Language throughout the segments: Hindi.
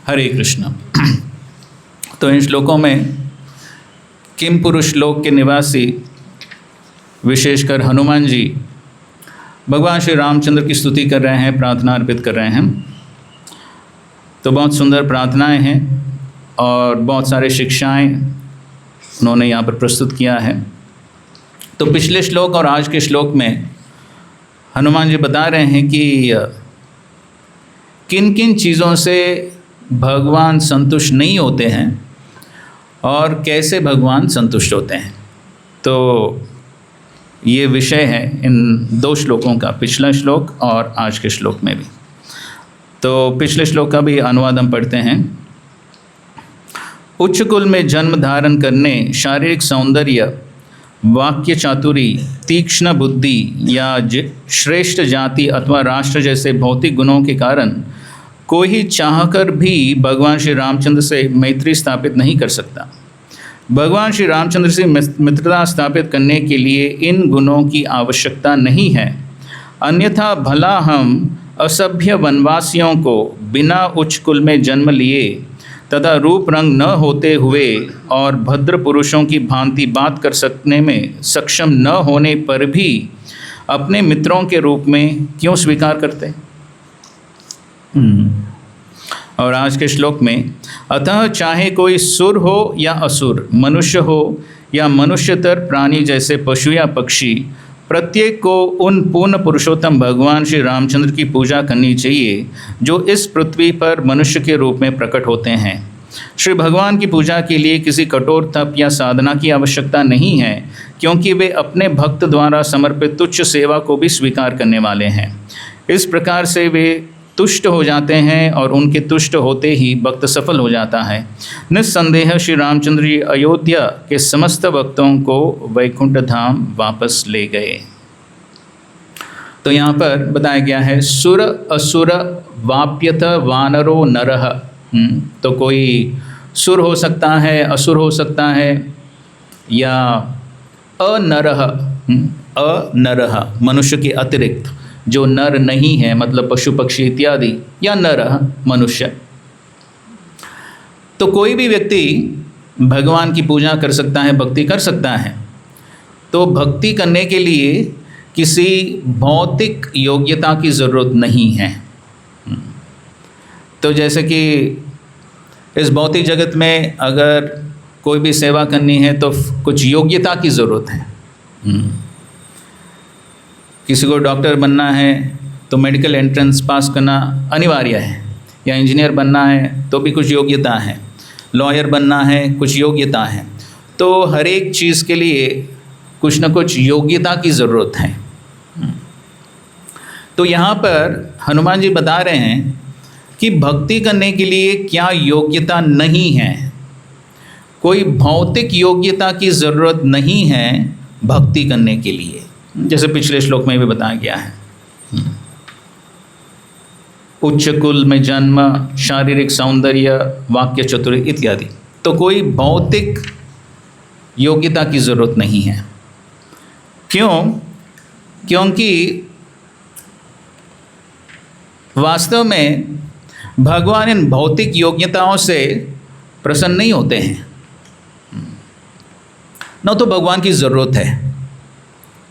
हरे कृष्ण। तो इन श्लोकों में किम पुरुष लोक के निवासी विशेषकर हनुमान जी भगवान श्री रामचंद्र की स्तुति कर रहे हैं, प्रार्थना अर्पित कर रहे हैं। तो बहुत सुंदर प्रार्थनाएं हैं और बहुत सारे शिक्षाएं उन्होंने यहाँ पर प्रस्तुत किया है। तो पिछले श्लोक और आज के श्लोक में हनुमान जी बता रहे हैं कि किन किन चीज़ों से भगवान संतुष्ट नहीं होते हैं और कैसे भगवान संतुष्ट होते हैं। तो ये विषय है इन दो श्लोकों का, पिछला श्लोक और आज के श्लोक में भी। तो पिछले श्लोक का भी अनुवाद हम पढ़ते हैं। उच्च कुल में जन्म धारण करने, शारीरिक सौंदर्य, वाक्य चातुरी, तीक्ष्ण बुद्धि या श्रेष्ठ जाति अथवा राष्ट्र जैसे भौतिक गुणों के कारण कोई ही चाहकर भी भगवान श्री रामचंद्र से मैत्री स्थापित नहीं कर सकता। भगवान श्री रामचंद्र से मित्रता स्थापित करने के लिए इन गुणों की आवश्यकता नहीं है, अन्यथा भला हम असभ्य वनवासियों को बिना उच्च कुल में जन्म लिए तथा रूप रंग न होते हुए और भद्र पुरुषों की भांति बात कर सकने में सक्षम न होने पर भी अपने मित्रों के रूप में क्यों स्वीकार करते। और आज के श्लोक में, अतः चाहे कोई सुर हो या असुर, मनुष्य हो या मनुष्यतर प्राणी जैसे पशु या पक्षी, प्रत्येक को उन पूर्ण पुरुषोत्तम भगवान श्री रामचंद्र की पूजा करनी चाहिए जो इस पृथ्वी पर मनुष्य के रूप में प्रकट होते हैं। श्री भगवान की पूजा के लिए किसी कठोर तप या साधना की आवश्यकता नहीं है, क्योंकि वे अपने भक्त द्वारा समर्पित तुच्छ सेवा को भी स्वीकार करने वाले हैं। इस प्रकार से वे तुष्ट हो जाते हैं और उनके तुष्ट होते ही भक्त सफल हो जाता है। निस्संदेह श्री रामचंद्र जी अयोध्या के समस्त भक्तों को वैकुंठ धाम वापस ले गए। तो यहाँ पर बताया गया है, सुर असुर वाप्यथ वानरो नरः। तो कोई सुर हो सकता है, असुर हो सकता है, या अनरः, अनरः मनुष्य के अतिरिक्त जो नर नहीं है, मतलब पशु पक्षी इत्यादि, या नर मनुष्य। तो कोई भी व्यक्ति भगवान की पूजा कर सकता है, भक्ति कर सकता है। तो भक्ति करने के लिए किसी भौतिक योग्यता की ज़रूरत नहीं है। तो जैसे कि इस भौतिक जगत में अगर कोई भी सेवा करनी है तो कुछ योग्यता की ज़रूरत है। किसी को डॉक्टर बनना है तो मेडिकल एंट्रेंस पास करना अनिवार्य है, या इंजीनियर बनना है तो भी कुछ योग्यता है, लॉयर बनना है कुछ योग्यता है। तो हर एक चीज़ के लिए कुछ न कुछ योग्यता की ज़रूरत है। तो यहाँ पर हनुमान जी बता रहे हैं कि भक्ति करने के लिए क्या योग्यता नहीं है, कोई भौतिक योग्यता की ज़रूरत नहीं है भक्ति करने के लिए, जैसे पिछले श्लोक में भी बताया गया है। उच्च कुल में जन्म, शारीरिक सौंदर्य, वाक्य चतुरी इत्यादि। तो कोई भौतिक योग्यता की ज़रूरत नहीं है। क्यों? क्योंकि वास्तव में भगवान इन भौतिक योग्यताओं से प्रसन्न नहीं होते हैं, न तो भगवान की ज़रूरत है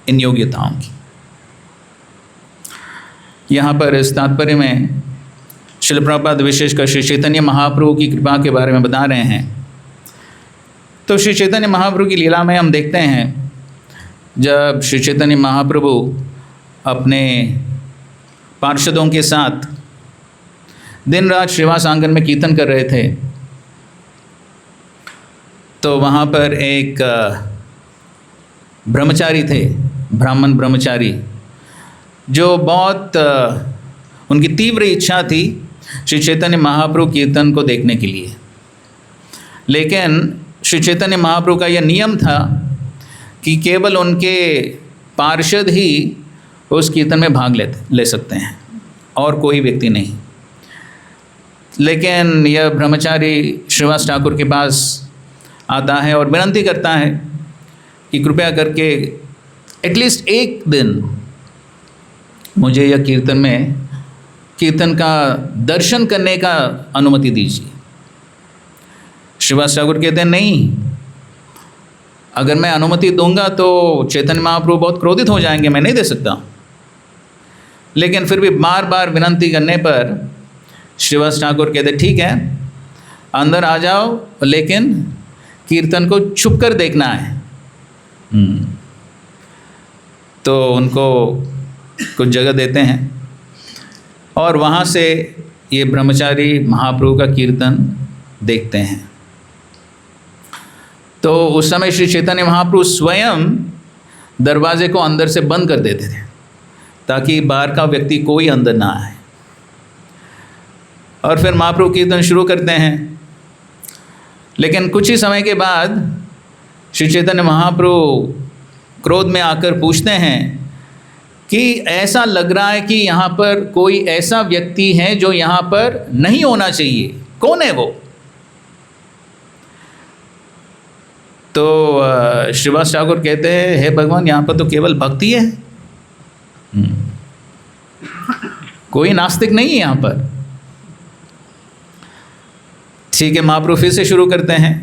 इन योग्यताओं की। यहाँ पर इस तात्पर्य में श्रील प्रभुपाद विशेषकर श्री चैतन्य महाप्रभु की कृपा के बारे में बता रहे हैं। तो श्री चैतन्य महाप्रभु की लीला में हम देखते हैं, जब श्री चैतन्य महाप्रभु अपने पार्षदों के साथ दिन रात श्रीवास आंगन में कीर्तन कर रहे थे, तो वहाँ पर एक ब्रह्मचारी थे, ब्राह्मण ब्रह्मचारी, जो बहुत उनकी तीव्र इच्छा थी श्री चैतन्य महाप्रभु कीर्तन को देखने के लिए। लेकिन श्री चैतन्य महाप्रभु का यह नियम था कि केवल उनके पार्षद ही उस कीर्तन में भाग ले सकते हैं, और कोई व्यक्ति नहीं। लेकिन यह ब्रह्मचारी श्रीवास ठाकुर के पास आता है और विनती करता है कि कृपया करके एटलीस्ट एक दिन मुझे यह कीर्तन में कीर्तन का दर्शन करने का अनुमति दीजिए। श्रीवास ठाकुर कहते हैं नहीं, अगर मैं अनुमति दूंगा तो चैतन्य महाप्रभु बहुत क्रोधित हो जाएंगे, मैं नहीं दे सकता। लेकिन फिर भी बार बार विनंती करने पर श्रीवास ठाकुर कहते ठीक है, अंदर आ जाओ, लेकिन कीर्तन को छुप कर देखना है। तो उनको कुछ जगह देते हैं और वहाँ से ये ब्रह्मचारी महाप्रभु का कीर्तन देखते हैं। तो उस समय श्री चैतन्य महाप्रभु स्वयं दरवाजे को अंदर से बंद कर देते थे ताकि बाहर का व्यक्ति कोई अंदर ना आए। और फिर महाप्रभु कीर्तन शुरू करते हैं। लेकिन कुछ ही समय के बाद श्री चैतन्य महाप्रभु क्रोध में आकर पूछते हैं कि ऐसा लग रहा है कि यहाँ पर कोई ऐसा व्यक्ति है जो यहाँ पर नहीं होना चाहिए, कौन है वो? तो श्रीवास ठाकुर कहते हैं हे भगवान, यहाँ पर तो केवल भक्ति है, कोई नास्तिक नहीं है यहाँ पर। ठीक है, महाप्रभु फिर से शुरू करते हैं।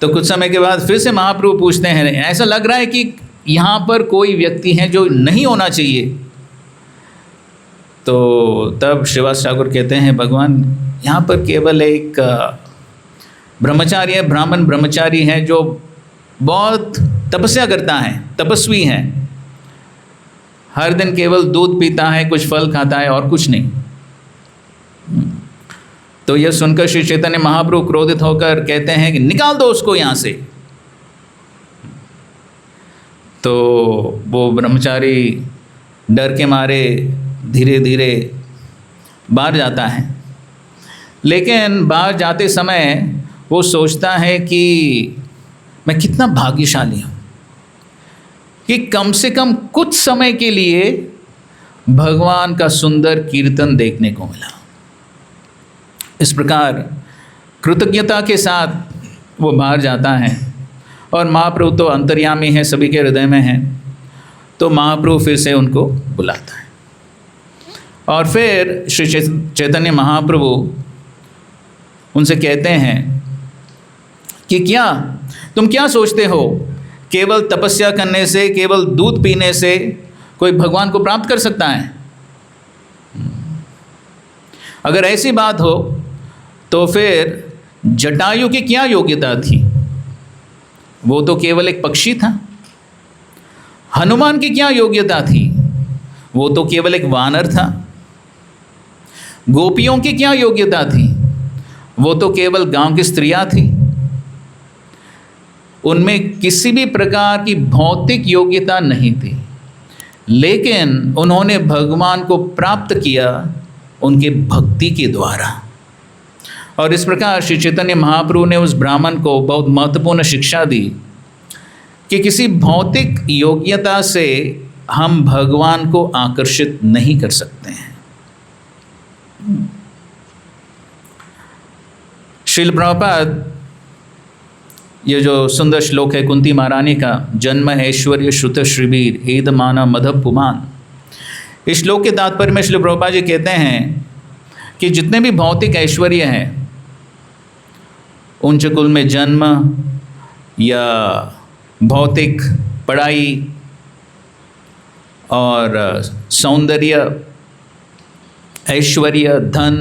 तो कुछ समय के बाद फिर से महाप्रभु पूछते हैं ऐसा लग रहा है कि यहाँ पर कोई व्यक्ति है जो नहीं होना चाहिए। तो तब श्रीवास ठाकुर कहते हैं भगवान, यहाँ पर केवल एक ब्रह्मचारी है, ब्राह्मण ब्रह्मचारी है जो बहुत तपस्या करता है, तपस्वी है, हर दिन केवल दूध पीता है, कुछ फल खाता है और कुछ नहीं। तो यह सुनकर श्री चैतन्य महाप्रभु क्रोधित होकर कहते हैं कि निकाल दो उसको यहाँ से। तो वो ब्रह्मचारी डर के मारे धीरे धीरे बाहर जाता है। लेकिन बाहर जाते समय वो सोचता है कि मैं कितना भाग्यशाली हूँ कि कम से कम कुछ समय के लिए भगवान का सुंदर कीर्तन देखने को मिला। इस प्रकार कृतज्ञता के साथ वो बाहर जाता है और महाप्रभु तो अंतर्यामी है, सभी के हृदय में है। तो महाप्रभु फिर से उनको बुलाता है और फिर श्री चैतन्य महाप्रभु उनसे कहते हैं कि तुम क्या सोचते हो, केवल तपस्या करने से, केवल दूध पीने से कोई भगवान को प्राप्त कर सकता है? अगर ऐसी बात हो तो फिर जटायु की क्या योग्यता थी? वो तो केवल एक पक्षी था। हनुमान की क्या योग्यता थी? वो तो केवल एक वानर था। गोपियों की क्या योग्यता थी? वो तो केवल गांव की स्त्रियां थी। उनमें किसी भी प्रकार की भौतिक योग्यता नहीं थी, लेकिन उन्होंने भगवान को प्राप्त किया उनके भक्ति के द्वारा। और इस प्रकार श्री चैतन्य महाप्रभु ने उस ब्राह्मण को बहुत महत्वपूर्ण शिक्षा दी कि किसी भौतिक योग्यता से हम भगवान को आकर्षित नहीं कर सकते हैं। श्रील प्रभुपाद ये जो सुंदर श्लोक है कुंती महारानी का, जन्म ऐश्वर्य श्रुत श्रीबीर एद माना मधव पुमान, इस श्लोक के तात्पर्य में श्री प्रभुपाद जी कहते हैं कि जितने भी भौतिक ऐश्वर्य हैं, उच्च कुल में जन्म या भौतिक पढ़ाई और सौंदर्य, ऐश्वर्य, धन,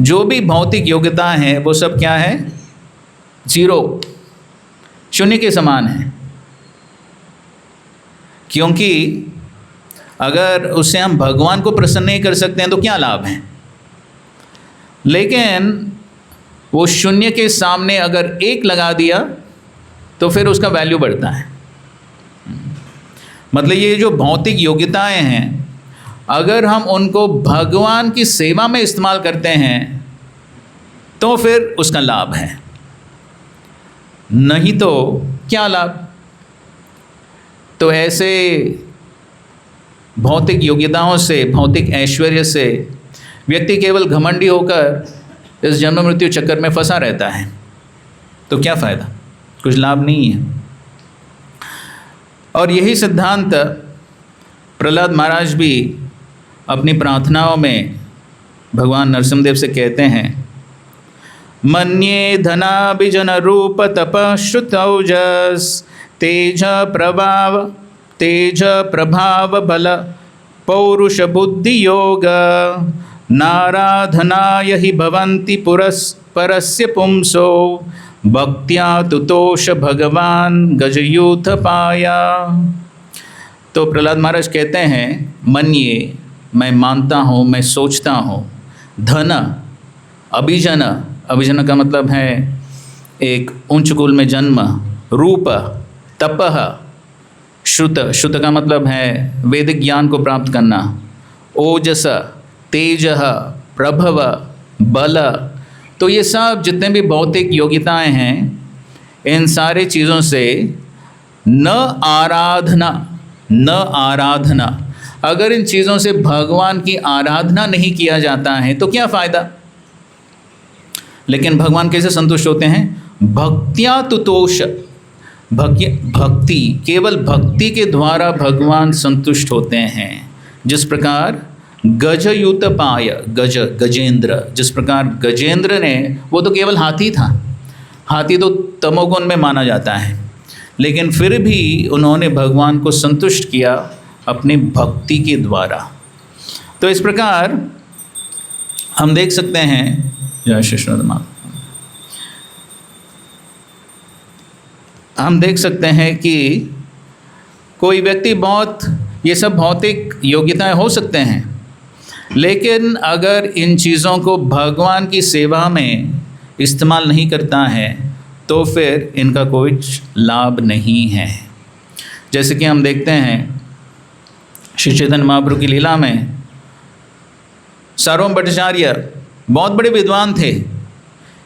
जो भी भौतिक योग्यता है वो सब क्या है? जीरो, शून्य के समान है। क्योंकि अगर उससे हम भगवान को प्रसन्न नहीं कर सकते हैं तो क्या लाभ है? लेकिन वो शून्य के सामने अगर एक लगा दिया तो फिर उसका वैल्यू बढ़ता है। मतलब ये जो भौतिक योग्यताएं हैं, अगर हम उनको भगवान की सेवा में इस्तेमाल करते हैं तो फिर उसका लाभ है, नहीं तो क्या लाभ? तो ऐसे भौतिक योग्यताओं से, भौतिक ऐश्वर्य से व्यक्ति केवल घमंडी होकर इस जन्म मृत्यु चक्कर में फंसा रहता है। तो क्या फ़ायदा? कुछ लाभ नहीं है। और यही सिद्धांत प्रहलाद महाराज भी अपनी प्रार्थनाओं में भगवान नरसिंहदेव से कहते हैं, मन्ये धनाभिजन रूप तप श्रुतौजस तेज प्रभाव बल पौरुष बुद्धि योग नाराधनाय हि भवन्ति परस्य पुंसो भक्त्या तुतोष भगवान गजयूथ पाया। तो प्रहलाद महाराज कहते हैं, मन्ये, मैं मानता हूँ, मैं सोचता हूँ, धन अभिजन, अभिजन का मतलब है एक उच्च कुल में जन्म, रूप तपह, श्रुत, श्रुत का मतलब है वैदिक ज्ञान को प्राप्त करना, ओजस तेज प्रभव बल। तो ये सब जितने भी भौतिक योग्यताएं हैं, इन सारी चीज़ों से न आराधना, अगर इन चीज़ों से भगवान की आराधना नहीं किया जाता है तो क्या फ़ायदा। लेकिन भगवान कैसे संतुष्ट होते हैं? भक्त्या तुतोष, भक्ति, केवल भक्ति के द्वारा भगवान संतुष्ट होते हैं। जिस प्रकार गजयुत पाय, गजेंद्र, जिस प्रकार गजेंद्र ने, वो तो केवल हाथी था, हाथी तो तमोगुण में माना जाता है, लेकिन फिर भी उन्होंने भगवान को संतुष्ट किया अपनी भक्ति के द्वारा। तो इस प्रकार हम देख सकते हैं, जय श्री कृष्ण, हम देख सकते हैं कि कोई व्यक्ति बहुत, ये सब भौतिक योग्यताएं हो सकते हैं, लेकिन अगर इन चीज़ों को भगवान की सेवा में इस्तेमाल नहीं करता है तो फिर इनका कोई लाभ नहीं है। जैसे कि हम देखते हैं श्री चैतन्य महाप्रभु की लीला में सार्वभौम भट्टाचार्य बहुत बड़े विद्वान थे,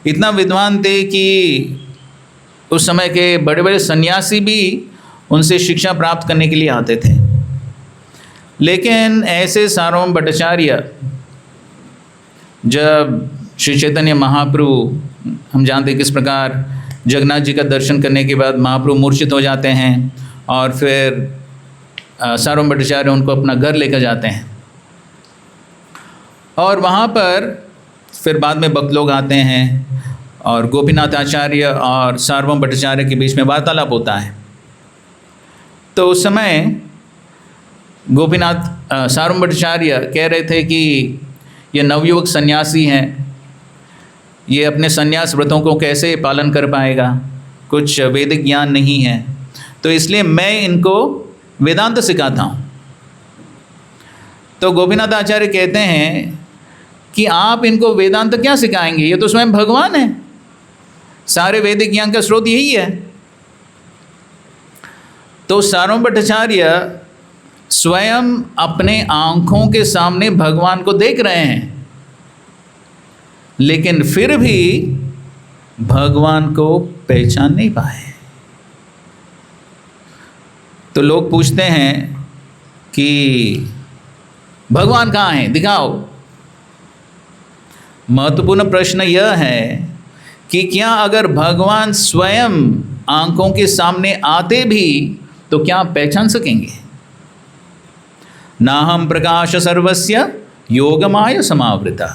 इतना विद्वान थे कि उस समय के बड़े बड़े सन्यासी भी उनसे शिक्षा प्राप्त करने के लिए आते थे। लेकिन ऐसे सार्वभौम भट्टाचार्य, जब श्री चैतन्य महाप्रभु, हम जानते हैं किस प्रकार जगन्नाथ जी का दर्शन करने के बाद महाप्रभु मूर्छित हो जाते हैं और फिर सार्वभौम भट्टाचार्य उनको अपना घर लेकर जाते हैं, और वहाँ पर फिर बाद में भक्त लोग आते हैं और गोपीनाथ आचार्य और सार्वभौम भट्टाचार्य के बीच में वार्तालाप होता है। तो उस समय सार्वभौम भट्टाचार्य कह रहे थे कि ये नवयुवक सन्यासी हैं, ये अपने सन्यास व्रतों को कैसे पालन कर पाएगा, कुछ वैदिक ज्ञान नहीं है, तो इसलिए मैं इनको वेदांत सिखाता हूँ। तो गोपीनाथ आचार्य कहते हैं कि आप इनको वेदांत क्या सिखाएंगे, ये तो स्वयं भगवान है, सारे वैदिक ज्ञान का स्रोत यही है। तो सार्वभौम भट्टाचार्य स्वयं अपने आंखों के सामने भगवान को देख रहे हैं, लेकिन फिर भी भगवान को पहचान नहीं पाए। तो लोग पूछते हैं कि भगवान कहाँ हैं, दिखाओ। महत्वपूर्ण प्रश्न यह है कि क्या अगर भगवान स्वयं आंखों के सामने आते भी तो क्या पहचान सकेंगे? नाहम प्रकाश सर्वस्य योगमाय समावृता,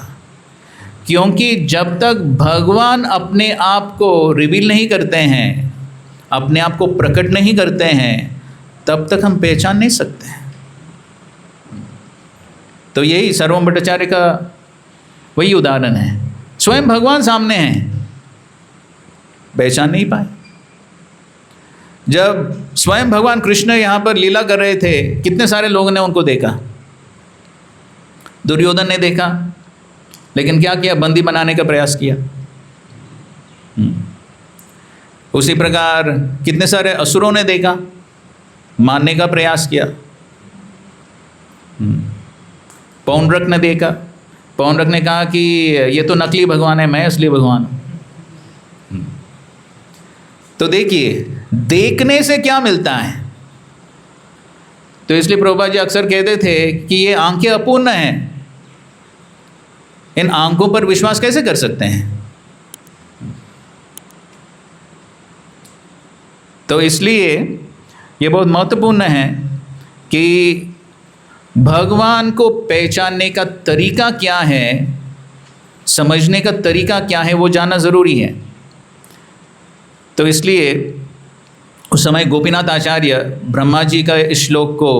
क्योंकि जब तक भगवान अपने आप को रिवील नहीं करते हैं, अपने आप को प्रकट नहीं करते हैं, तब तक हम पहचान नहीं सकते हैं। तो यही सार्वभौम भट्टाचार्य का वही उदाहरण है, स्वयं भगवान सामने हैं, पहचान नहीं पाए। जब स्वयं भगवान कृष्ण यहाँ पर लीला कर रहे थे, कितने सारे लोगों ने उनको देखा। दुर्योधन ने देखा, लेकिन क्या किया, बंदी बनाने का प्रयास किया। उसी प्रकार कितने सारे असुरों ने देखा, मारने का प्रयास किया। पौंड्रक ने देखा, पौंड्रक ने कहा कि ये तो नकली भगवान है, मैं असली भगवान हूँ। तो देखिए, देखने से क्या मिलता है। तो इसलिए प्रभुपाद जी अक्सर कहते थे कि ये आंखें अपूर्ण हैं, इन आंखों पर विश्वास कैसे कर सकते हैं। तो इसलिए ये बहुत महत्वपूर्ण है कि भगवान को पहचानने का तरीका क्या है, समझने का तरीका क्या है, वो जानना ज़रूरी है। तो इसलिए उस समय गोपीनाथ आचार्य ब्रह्मा जी का इस श्लोक को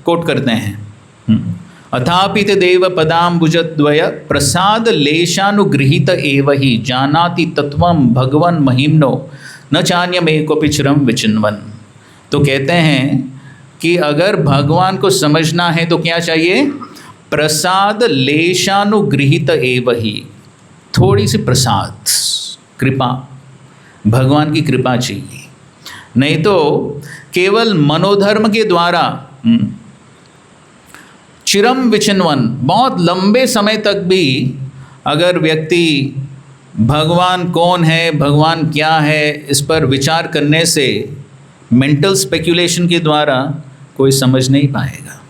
कोट करते हैं। अथापि ते देव पदाम्बुजद्वय प्रसाद लेशानुगृहीत एव हि जानाति तत्वं भगवन् महिम्नो न चान्यमेकोऽपि चिरं विचिन्वन्। तो कहते हैं कि अगर भगवान को समझना है तो क्या चाहिए? प्रसाद लेशानुगृहीत एव हि, थोड़ी सी प्रसाद, कृपा, भगवान की कृपा चाहिए। नहीं तो केवल मनोधर्म के द्वारा चिरम विचिन्वन, बहुत लंबे समय तक भी अगर व्यक्ति भगवान कौन है, भगवान क्या है, इस पर विचार करने से, मेंटल स्पेक्यूलेशन के द्वारा कोई समझ नहीं पाएगा।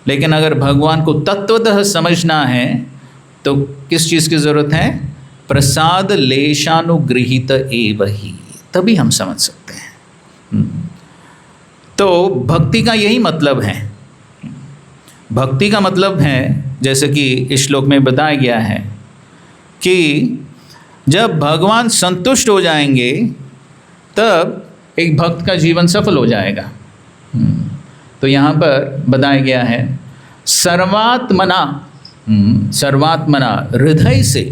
लेकिन अगर भगवान को तत्वतः समझना है तो किस चीज़ की ज़रूरत है? प्रसाद लेशानुगृहीत एव हि, तभी हम समझ सकते हैं। तो भक्ति का यही मतलब है। भक्ति का मतलब है, जैसे कि इस श्लोक में बताया गया है, कि जब भगवान संतुष्ट हो जाएंगे तब एक भक्त का जीवन सफल हो जाएगा। तो यहाँ पर बताया गया है सर्वात्मना, सर्वात्मना, हृदय से,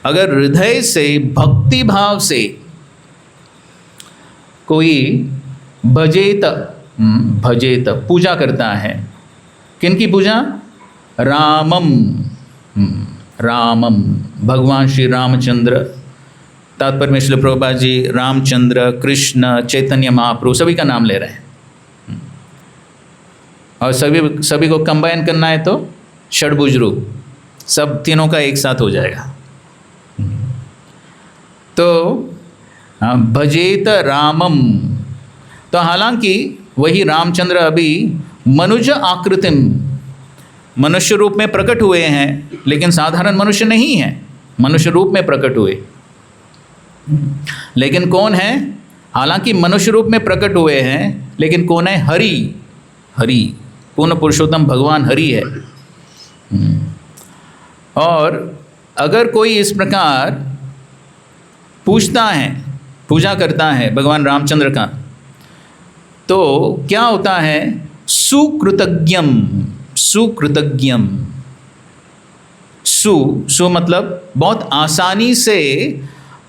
अगर हृदय से भक्ति भाव से कोई भजेत, भजेत पूजा करता है, किनकी पूजा? रामम, रामम, भगवान श्री रामचंद्र, तात्पर्य में श्रील प्रभुपाद जी रामचंद्र, कृष्ण, चैतन्य महाप्रभु सभी का नाम ले रहे हैं। और सभी को कंबाइन करना है तो षड्भुज रूप, सब तीनों का एक साथ हो जाएगा। तो भजेत रामम, तो हालांकि वही रामचंद्र अभी मनुज आकृतिम, मनुष्य रूप में प्रकट हुए हैं, लेकिन साधारण मनुष्य नहीं है, मनुष्य रूप में प्रकट हुए। लेकिन कौन है? हालांकि मनुष्य रूप में प्रकट हुए हैं, लेकिन कौन है? हरि, हरि, पूर्ण पुरुषोत्तम भगवान हरि है। और अगर कोई इस प्रकार पूछता है, पूजा करता है भगवान रामचंद्र का, तो क्या होता है? सुकृतज्ञम, सुकृतज्ञम, सु मतलब बहुत आसानी से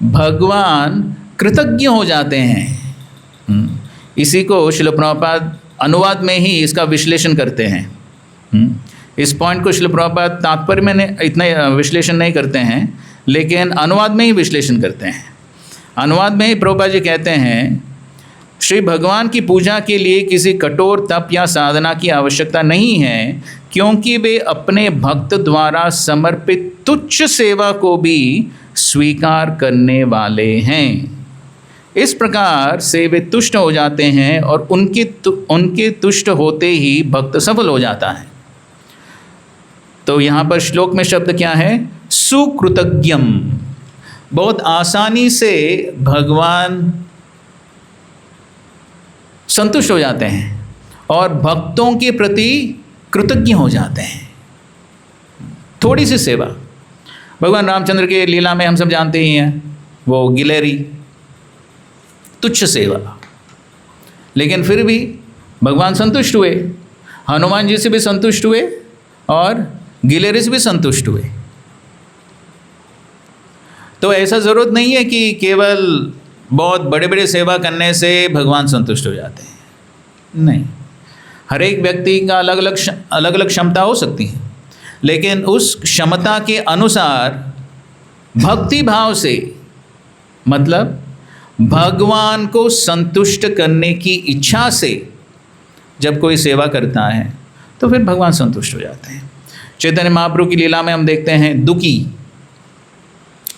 भगवान कृतज्ञ हो जाते हैं। इसी को श्रील प्रभुपाद अनुवाद में ही इसका विश्लेषण करते हैं। इस पॉइंट को श्रील प्रभुपाद तात्पर्य में इतना विश्लेषण नहीं करते हैं, लेकिन अनुवाद में ही विश्लेषण करते हैं। अनुवाद में ही प्रभुपाद जी कहते हैं, श्री भगवान की पूजा के लिए किसी कठोर तप या साधना की आवश्यकता नहीं है, क्योंकि वे अपने भक्त द्वारा समर्पित तुच्छ सेवा को भी स्वीकार करने वाले हैं। इस प्रकार से वे तुष्ट हो जाते हैं और उनके तुष्ट होते ही भक्त सफल हो जाता है। तो यहाँ पर श्लोक में शब्द क्या है? सुकृतज्ञम, बहुत आसानी से भगवान संतुष्ट हो जाते हैं और भक्तों के प्रति कृतज्ञ हो जाते हैं। थोड़ी सी सेवा, भगवान रामचंद्र के लीला में हम सब जानते ही हैं, वो गिलहरी, तुच्छ सेवा, लेकिन फिर भी भगवान संतुष्ट हुए, हनुमान जी से भी संतुष्ट हुए और गिलहरी से भी संतुष्ट हुए। तो ऐसा ज़रूरत नहीं है कि केवल बहुत बड़े बड़े सेवा करने से भगवान संतुष्ट हो जाते हैं। नहीं, हर एक व्यक्ति का अलग अलग क्षमता हो सकती है, लेकिन उस क्षमता के अनुसार भक्ति भाव से, मतलब भगवान को संतुष्ट करने की इच्छा से जब कोई सेवा करता है तो फिर भगवान संतुष्ट हो जाते हैं। चैतन्य महाप्रभु की लीला में हम देखते हैं, दुखी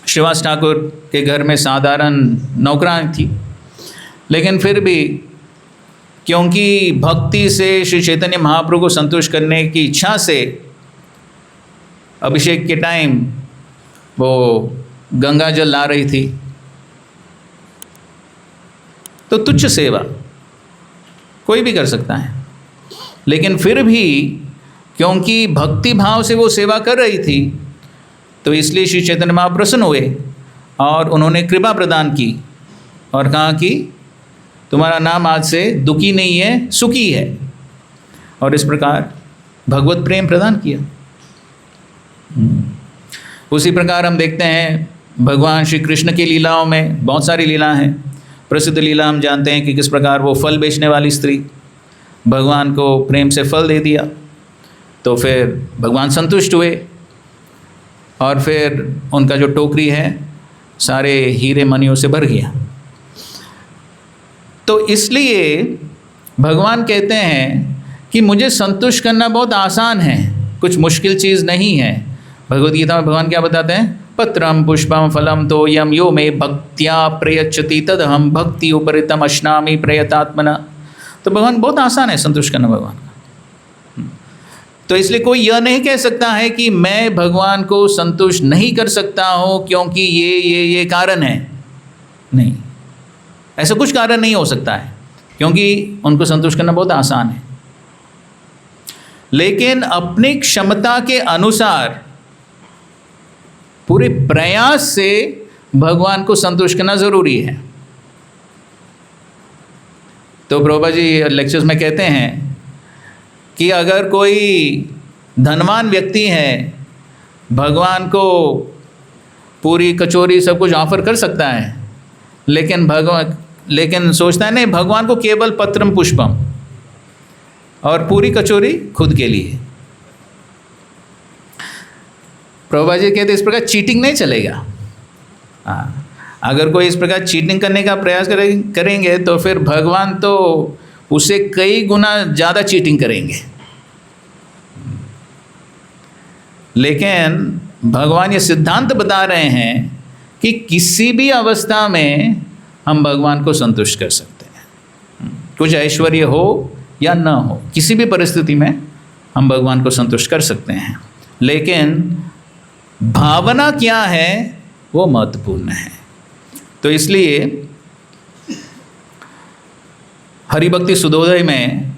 श्रीवास ठाकुर के घर में साधारण नौकरानी थी, लेकिन फिर भी क्योंकि भक्ति से श्री चैतन्य महाप्रभु को संतुष्ट करने की इच्छा से अभिषेक के टाइम वो गंगा जल ला रही थी। तो तुच्छ सेवा कोई भी कर सकता है, लेकिन फिर भी क्योंकि भक्ति भाव से वो सेवा कर रही थी, तो इसलिए श्री चैतन्य महाप्रभु प्रसन्न हुए और उन्होंने कृपा प्रदान की और कहा कि तुम्हारा नाम आज से दुखी नहीं है, सुखी है। और इस प्रकार भगवत प्रेम प्रदान किया। उसी प्रकार हम देखते हैं भगवान श्री कृष्ण की लीलाओं में बहुत सारी लीला हैं। प्रसिद्ध लीला हम जानते हैं कि किस प्रकार वो फल बेचने वाली स्त्री भगवान को प्रेम से फल दे दिया, तो फिर भगवान संतुष्ट हुए और फिर उनका जो टोकरी है सारे हीरे मणियों से भर गया। तो इसलिए भगवान कहते हैं कि मुझे संतुष्ट करना बहुत आसान है, कुछ मुश्किल चीज़ नहीं है। भगवद गीता में भगवान क्या बताते हैं? पत्रम पुष्पम फलम तोयम यो मे भक्त्या प्रयच्छति तदहम भक्ति उपरितम अश्नामि प्रयतात्मना। तो भगवान बहुत आसान है संतुष्ट करना भगवान का। तो इसलिए कोई यह नहीं कह सकता है कि मैं भगवान को संतुष्ट नहीं कर सकता हूँ क्योंकि ये कारण है। नहीं, ऐसा कुछ कारण नहीं हो सकता है, क्योंकि उनको संतुष्ट करना बहुत आसान है। लेकिन अपनी क्षमता के अनुसार पूरे प्रयास से भगवान को संतुष्ट करना जरूरी है। तो प्रभुपाद जी लेक्चर्स में कहते हैं कि अगर कोई धनवान व्यक्ति है, भगवान को पूरी कचौरी सब कुछ ऑफर कर सकता है, लेकिन सोचता है नहीं, भगवान को केवल पत्रम पुष्पम और पूरी कचौरी खुद के लिए। प्रभुपाद जी कहते इस प्रकार चीटिंग नहीं चलेगा। अगर कोई इस प्रकार चीटिंग करने का प्रयास करेंगे तो फिर भगवान तो उसे कई गुना ज़्यादा चीटिंग करेंगे। लेकिन भगवान ये सिद्धांत बता रहे हैं कि किसी भी अवस्था में हम भगवान को संतुष्ट कर सकते हैं, कुछ ऐश्वर्य हो या न हो, किसी भी परिस्थिति में हम भगवान को संतुष्ट कर सकते हैं। लेकिन भावना क्या है वो महत्वपूर्ण है। तो इसलिए हरिभक्ति सुधोदय में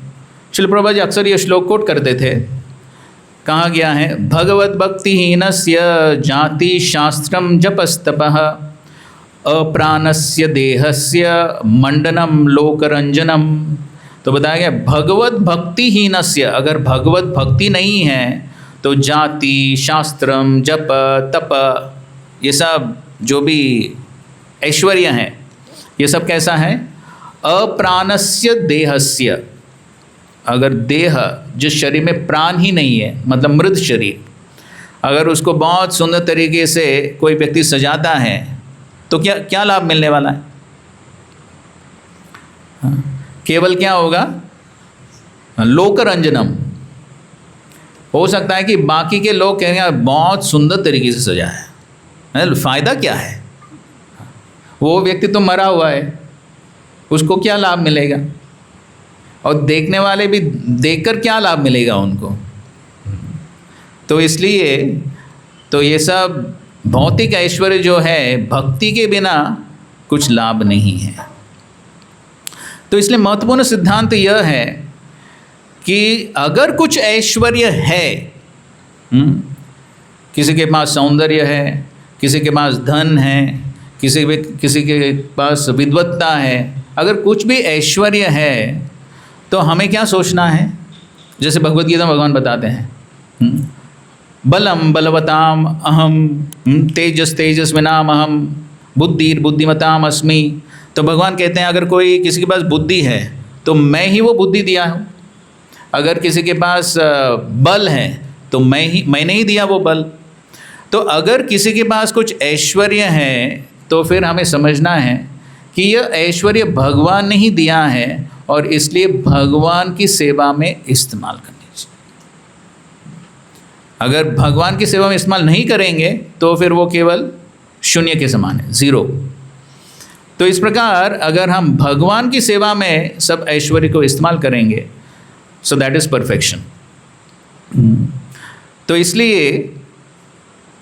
श्रील प्रभुपाद जी अक्सर ये श्लोक कोट करते थे। कहा गया है, भगवत भक्तिहीनस्य जाति शास्त्रम जपस्तपः अप्राणस्य देहस्य मंडनम लोकरंजनम। तो बताया गया भगवत भक्तिहीनस्य, अगर भगवत भक्ति नहीं है तो जाति शास्त्रम जप तप ये सब जो भी ऐश्वर्य हैं ये सब कैसा है? अप्राणस्य देहस्य, अगर देह जिस शरीर में प्राण ही नहीं है, मतलब मृत शरीर, अगर उसको बहुत सुंदर तरीके से कोई व्यक्ति सजाता है तो क्या लाभ मिलने वाला है? केवल क्या होगा? लोकरंजनम। हो सकता है कि बाकी के लोग कहेंगे बहुत सुंदर तरीके से सजा है, फायदा क्या है? वो व्यक्ति तो मरा हुआ है, उसको क्या लाभ मिलेगा? और देखने वाले भी देखकर क्या लाभ मिलेगा उनको? तो इसलिए तो ये सब भौतिक ऐश्वर्य जो है, भक्ति के बिना कुछ लाभ नहीं है। तो इसलिए महत्वपूर्ण सिद्धांत यह है कि अगर कुछ ऐश्वर्य है, किसी के पास सौंदर्य है, किसी के पास धन है, किसी के पास विद्वत्ता है, अगर कुछ भी ऐश्वर्य है तो हमें क्या सोचना है? जैसे भगवद गीता में भगवान बताते हैं, बलम बलवताम अहम तेजस तेजस्विनाम अहम बुद्धिर बुद्धिमताम अस्मि। तो भगवान कहते हैं अगर कोई किसी के पास बुद्धि है तो मैं ही वो बुद्धि दिया हूँ, अगर किसी के पास बल है तो मैंने ही दिया वो बल। तो अगर किसी के पास कुछ ऐश्वर्य है तो फिर हमें समझना है कि यह ऐश्वर्य भगवान ने ही दिया है और इसलिए भगवान की सेवा में इस्तेमाल करनी चाहिए। अगर भगवान की सेवा में इस्तेमाल नहीं करेंगे तो फिर वो केवल शून्य के समान है, जीरो। तो इस प्रकार अगर हम भगवान की सेवा में सब ऐश्वर्य को इस्तेमाल करेंगे, सो दैट इज़ परफेक्शन। तो इसलिए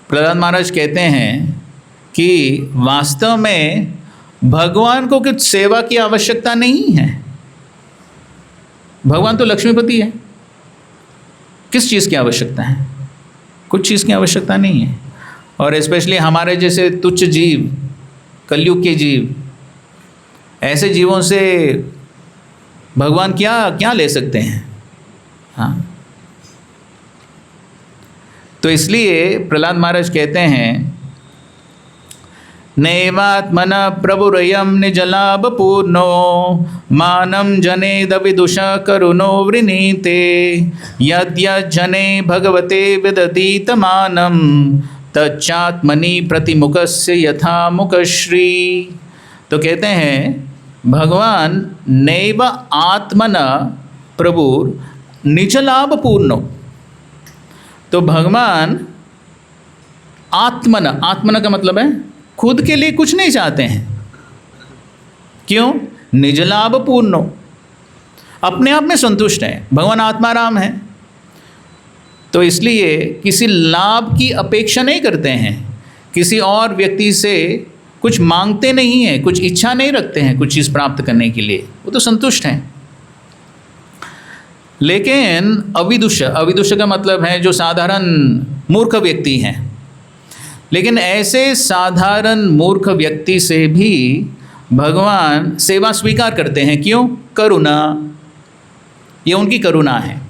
प्रहलाद महाराज कहते हैं कि वास्तव में भगवान को कुछ सेवा की आवश्यकता नहीं है। भगवान तो लक्ष्मीपति है, किस चीज़ की आवश्यकता है? कुछ चीज़ की आवश्यकता नहीं है। और स्पेशली हमारे जैसे तुच्छ जीव, कलयुग के जीव, ऐसे जीवों से भगवान क्या क्या ले सकते हैं? हाँ, तो इसलिए प्रहलाद महाराज कहते हैं, नैवात्मन प्रभुरयम निजलाभ पूर्णो मानम जनेद विदुषा करुणो वृणीते यद्यज्जने भगवते विदधीत मानम तच्चात्मनि प्रतिमुखस्य यथा मुखश्री। तो कहते हैं भगवान नैव आत्मन प्रभु निजलाभ पूर्णो। तो भगवान आत्मन, आत्मन का मतलब है खुद के लिए कुछ नहीं चाहते हैं। क्यों? निजलाभ पूर्णो, अपने आप में संतुष्ट है। भगवान आत्माराम है, तो इसलिए किसी लाभ की अपेक्षा नहीं करते हैं, किसी और व्यक्ति से कुछ मांगते नहीं हैं, कुछ इच्छा नहीं रखते हैं कुछ चीज़ प्राप्त करने के लिए, वो तो संतुष्ट हैं। लेकिन अविदुष, अविदुष का मतलब है जो साधारण मूर्ख व्यक्ति हैं। लेकिन ऐसे साधारण मूर्ख व्यक्ति से भी भगवान सेवा स्वीकार करते हैं। क्यों? करुणा, ये उनकी करुणा है।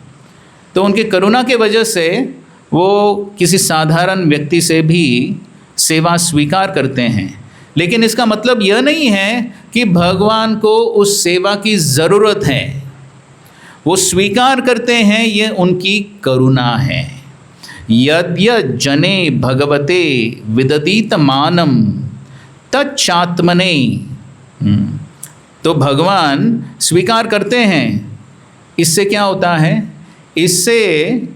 तो उनकी करुणा के वजह से वो किसी साधारण व्यक्ति से भी सेवा स्वीकार करते हैं। लेकिन इसका मतलब यह नहीं है कि भगवान को उस सेवा की ज़रूरत है, वो स्वीकार करते हैं, ये उनकी करुणा है। यद्य जने भगवते विदधीत मानम तच्चात्मने। तो भगवान स्वीकार करते हैं। इससे क्या होता है? इससे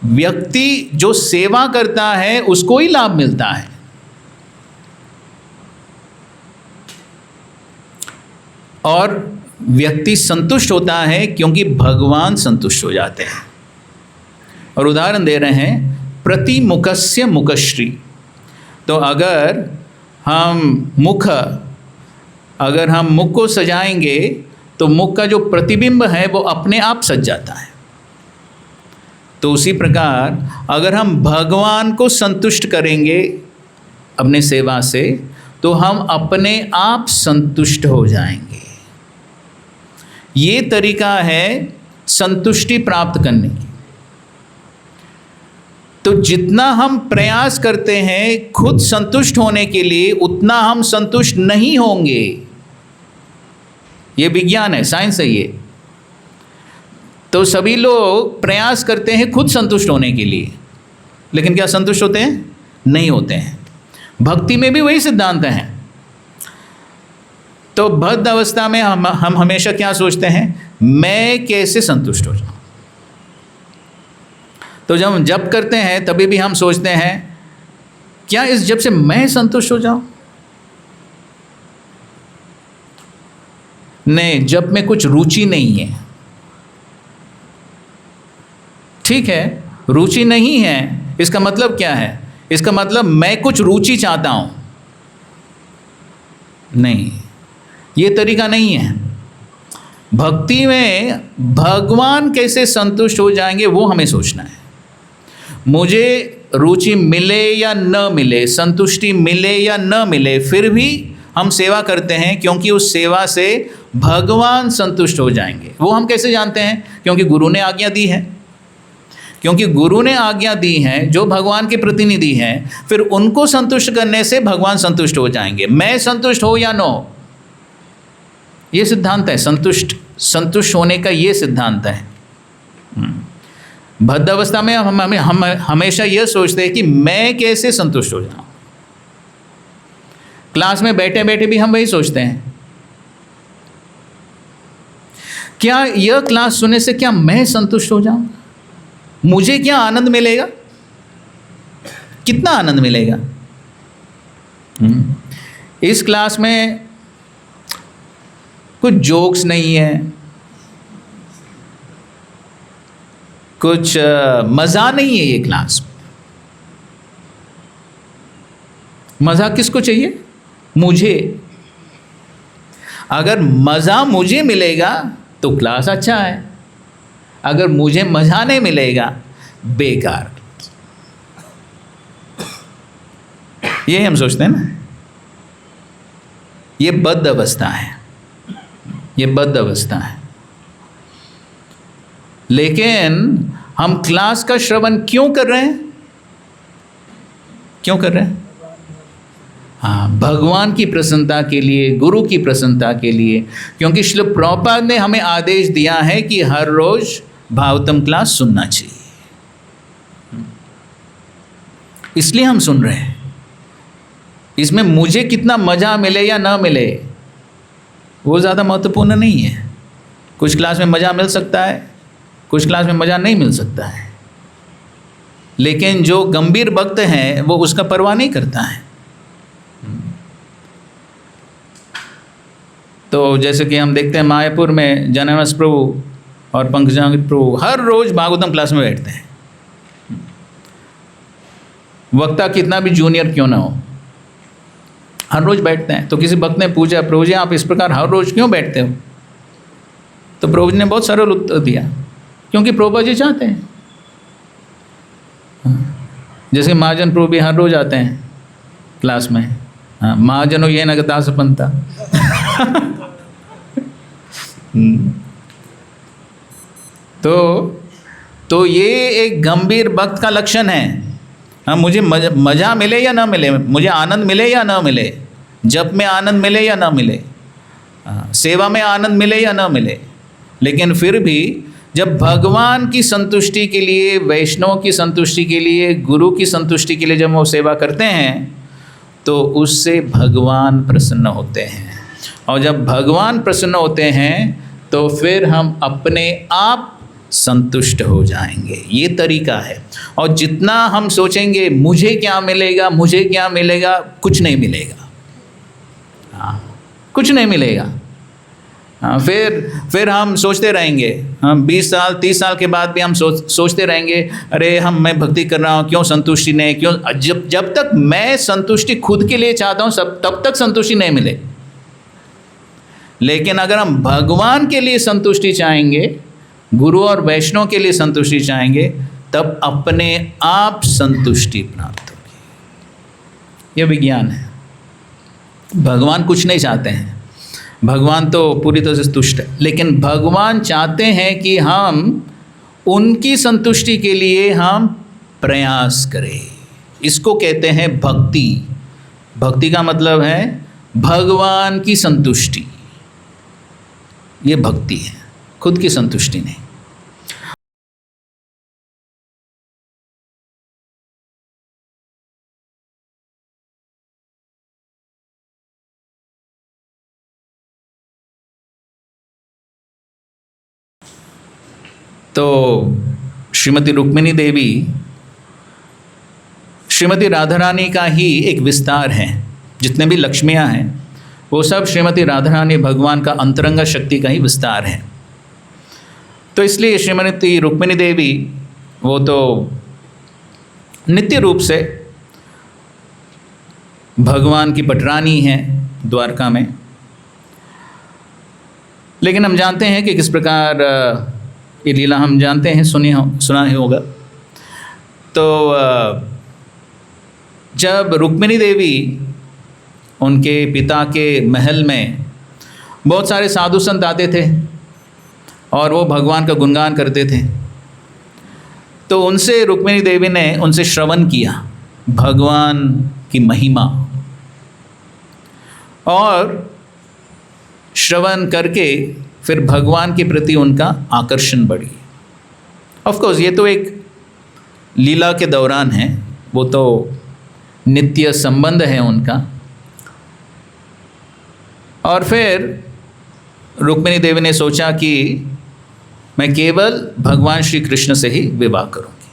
व्यक्ति जो सेवा करता है उसको ही लाभ मिलता है। और व्यक्ति संतुष्ट होता है क्योंकि भगवान संतुष्ट हो जाते हैं। और उदाहरण दे रहे हैं, प्रतिमुखस्य मुखश्री। तो अगर हम मुख को सजाएंगे तो मुख का जो प्रतिबिंब है वो अपने आप सज जाता है। तो उसी प्रकार अगर हम भगवान को संतुष्ट करेंगे अपने सेवा से तो हम अपने आप संतुष्ट हो जाएंगे। ये तरीका है संतुष्टि प्राप्त करने की। तो जितना हम प्रयास करते हैं खुद संतुष्ट होने के लिए, उतना हम संतुष्ट नहीं होंगे। ये विज्ञान है, साइंस है ये। तो सभी लोग प्रयास करते हैं खुद संतुष्ट होने के लिए, लेकिन क्या संतुष्ट होते हैं? नहीं होते हैं। भक्ति में भी वही सिद्धांत है। तो बद्ध अवस्था में हम हमेशा क्या सोचते हैं? मैं कैसे संतुष्ट हो जाऊं। तो जब हम जप करते हैं तभी भी हम सोचते हैं क्या इस जप से मैं संतुष्ट हो जाऊं। नहीं, जप में कुछ रुचि नहीं है। ठीक है, रुचि नहीं है, इसका मतलब क्या है? इसका मतलब मैं कुछ रुचि चाहता हूं। नहीं, ये तरीका नहीं है। भक्ति में भगवान कैसे संतुष्ट हो जाएंगे वो हमें सोचना है। मुझे रुचि मिले या न मिले, संतुष्टि मिले या न मिले, फिर भी हम सेवा करते हैं क्योंकि उस सेवा से भगवान संतुष्ट हो जाएंगे। वो हम कैसे जानते हैं? क्योंकि गुरु ने आज्ञा दी है। क्योंकि गुरु ने आज्ञा दी है, जो भगवान के प्रतिनिधि हैं, फिर उनको संतुष्ट करने से भगवान संतुष्ट हो जाएंगे। मैं संतुष्ट हो या न हो, ये सिद्धांत है। संतुष्ट होने का ये सिद्धांत है। बद्ध अवस्था में हम हमेशा यह सोचते हैं कि मैं कैसे संतुष्ट हो जाऊं। क्लास में बैठे बैठे भी हम वही सोचते हैं, क्या यह क्लास सुनने से क्या मैं संतुष्ट हो जाऊं? मुझे क्या आनंद मिलेगा? कितना आनंद मिलेगा? इस क्लास में कुछ जोक्स नहीं है, कुछ मज़ा नहीं है। ये क्लास मज़ा किसको चाहिए? मुझे। अगर मज़ा मुझे मिलेगा तो क्लास अच्छा है। अगर मुझे मज़ा नहीं मिलेगा, बेकार। ये हम सोचते हैं ना, ये बद्ध अवस्था है, ये बद्ध अवस्था है। लेकिन हम क्लास का श्रवण क्यों कर रहे हैं? क्यों कर रहे हैं? हाँ, भगवान की प्रसन्नता के लिए, गुरु की प्रसन्नता के लिए। क्योंकि श्रील प्रभुपाद ने हमें आदेश दिया है कि हर रोज भागवतम क्लास सुनना चाहिए, इसलिए हम सुन रहे हैं। इसमें मुझे कितना मजा मिले या ना मिले वो ज़्यादा महत्वपूर्ण नहीं है। कुछ क्लास में मज़ा मिल सकता है, कुछ क्लास में मज़ा नहीं मिल सकता है, लेकिन जो गंभीर भक्त हैं वो उसका परवाह नहीं करता है। तो जैसे कि हम देखते हैं मायापुर में जनानस प्रभु और पंकजांग प्रभु हर रोज भागवतम क्लास में बैठते हैं, वक्ता कितना भी जूनियर क्यों ना हो, हर रोज बैठते हैं। तो किसी भक्त ने पूछा, प्रभु जी आप इस प्रकार हर रोज क्यों बैठते हो? तो प्रभु जी ने बहुत सरल उत्तर दिया, क्योंकि प्रभुपाद जी चाहते हैं। जैसे महाजन प्रभु भी हर रोज आते हैं क्लास में। हाँ, महाजनो ये नगता सपंता। तो ये एक गंभीर भक्त का लक्षण है। हाँ, मुझे मज़ा मिले या ना मिले, मुझे आनंद मिले या ना मिले, जप में आनंद मिले या ना मिले, सेवा में आनंद मिले या ना मिले, लेकिन फिर भी जब भगवान की संतुष्टि के लिए, वैष्णव की संतुष्टि के लिए, गुरु की संतुष्टि के लिए जब वो सेवा करते हैं तो उससे भगवान प्रसन्न होते हैं। और जब भगवान प्रसन्न होते हैं तो फिर हम अपने आप संतुष्ट हो जाएंगे। ये तरीका है। और जितना हम सोचेंगे मुझे क्या मिलेगा, मुझे क्या मिलेगा, कुछ नहीं मिलेगा। हाँ, कुछ नहीं मिलेगा। हाँ, फिर हम सोचते रहेंगे, हम 20 साल 30 साल के बाद भी हम सोचते रहेंगे, अरे मैं भक्ति कर रहा हूँ, क्यों संतुष्टि नहीं, क्यों? जब तक मैं संतुष्टि खुद के लिए चाहता हूँ तब तक संतुष्टि नहीं मिले। लेकिन अगर हम भगवान के लिए संतुष्टि चाहेंगे, गुरु और वैष्णव के लिए संतुष्टि चाहेंगे, तब अपने आप संतुष्टि प्राप्त होगी। यह विज्ञान है। भगवान कुछ नहीं चाहते हैं, भगवान तो पूरी तरह से तुष्ट है, लेकिन भगवान चाहते हैं कि हम उनकी संतुष्टि के लिए हम प्रयास करें। इसको कहते हैं भक्ति। भक्ति का मतलब है भगवान की संतुष्टि। ये भक्ति है, खुद की संतुष्टि नहीं। तो श्रीमती रुक्मिणी देवी श्रीमती राधा रानी का ही एक विस्तार है। जितने भी लक्ष्मियां हैं वो सब श्रीमती राधा रानी भगवान का अंतरंग शक्ति का ही विस्तार है। तो इसलिए श्रीमती रुक्मिणी देवी वो तो नित्य रूप से भगवान की पटरानी है द्वारका में। लेकिन हम जानते हैं कि किस प्रकार ये लीला हम जानते हैं, सुना ही होगा। तो जब रुक्मिणी देवी उनके पिता के महल में बहुत सारे साधु संत आते थे और वो भगवान का गुणगान करते थे, तो उनसे रुक्मिणी देवी ने उनसे श्रवण किया भगवान की महिमा, और श्रवण करके फिर भगवान के प्रति उनका आकर्षण बढ़ी। ऑफ कोर्स ये तो एक लीला के दौरान है, वो तो नित्य संबंध है उनका। और फिर रुक्मिणी देवी ने सोचा कि मैं केवल भगवान श्री कृष्ण से ही विवाह करूंगी।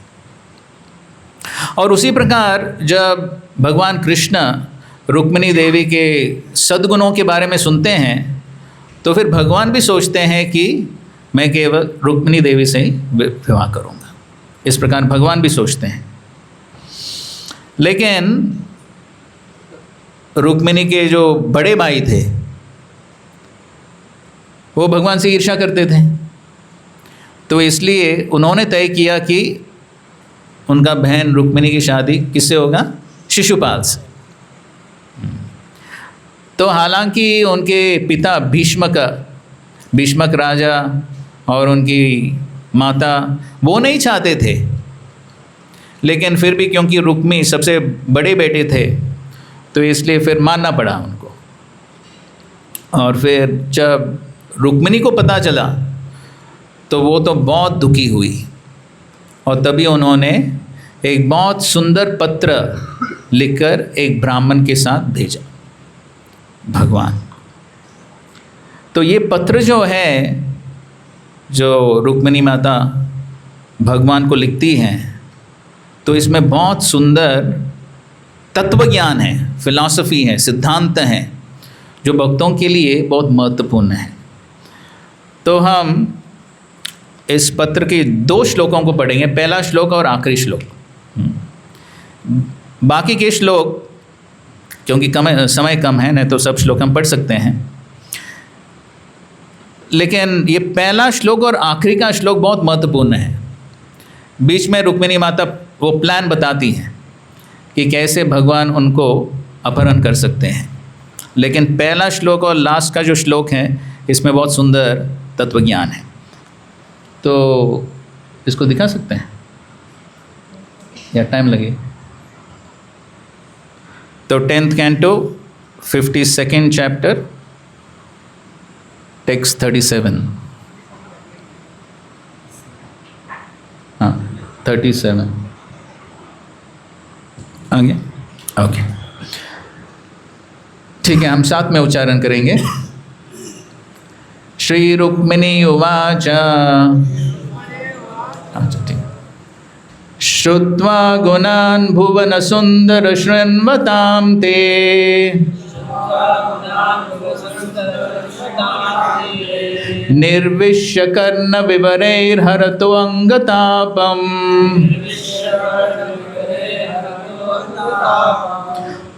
और उसी प्रकार जब भगवान कृष्ण रुक्मिणी देवी के सद्गुणों के बारे में सुनते हैं तो फिर भगवान भी सोचते हैं कि मैं केवल रुक्मिणी देवी से ही विवाह करूंगा। इस प्रकार भगवान भी सोचते हैं। लेकिन रुक्मिणी के जो बड़े भाई थे वो भगवान से ईर्ष्या करते थे, तो इसलिए उन्होंने तय किया कि उनका बहन रुक्मिणी की शादी किससे होगा? शिशुपाल से। तो हालांकि उनके पिता भीष्मक राजा और उनकी माता वो नहीं चाहते थे, लेकिन फिर भी क्योंकि रुक्मी सबसे बड़े बेटे थे तो इसलिए फिर मानना पड़ा उनको। और फिर जब रुक्मिणी को पता चला तो वो तो बहुत दुखी हुई, और तभी उन्होंने एक बहुत सुंदर पत्र लिखकर एक ब्राह्मण के साथ भेजा भगवान। तो ये पत्र जो है, जो रुक्मिणी माता भगवान को लिखती हैं, तो इसमें बहुत सुंदर तत्वज्ञान है, फिलॉसफी है, सिद्धांत हैं जो भक्तों के लिए बहुत महत्वपूर्ण है। तो हम इस पत्र के 2 श्लोकों को पढ़ेंगे, पहला श्लोक और आखिरी श्लोक। बाकी के श्लोक क्योंकि समय कम है, नहीं तो सब श्लोक हम पढ़ सकते हैं, लेकिन ये पहला श्लोक और आखिरी का श्लोक बहुत महत्वपूर्ण है। बीच में रुक्मिणी माता वो प्लान बताती हैं कि कैसे भगवान उनको अपहरण कर सकते हैं, लेकिन पहला श्लोक और लास्ट का जो श्लोक है इसमें बहुत सुंदर तत्वज्ञान है। तो इसको दिखा सकते हैं या टाइम लगे? तो 10th canto 52nd chapter text 37। हाँ 37 आगे। ओके ठीक है, हम साथ में उच्चारण करेंगे। श्री रुक्मिणी उवाच, अच्छा ठीक। श्रुत्वा गुणान् भुवन सुंदर शृण्वतां ते, निर्विश्य कर्ण विवरैर्हरतो अंगतापम्,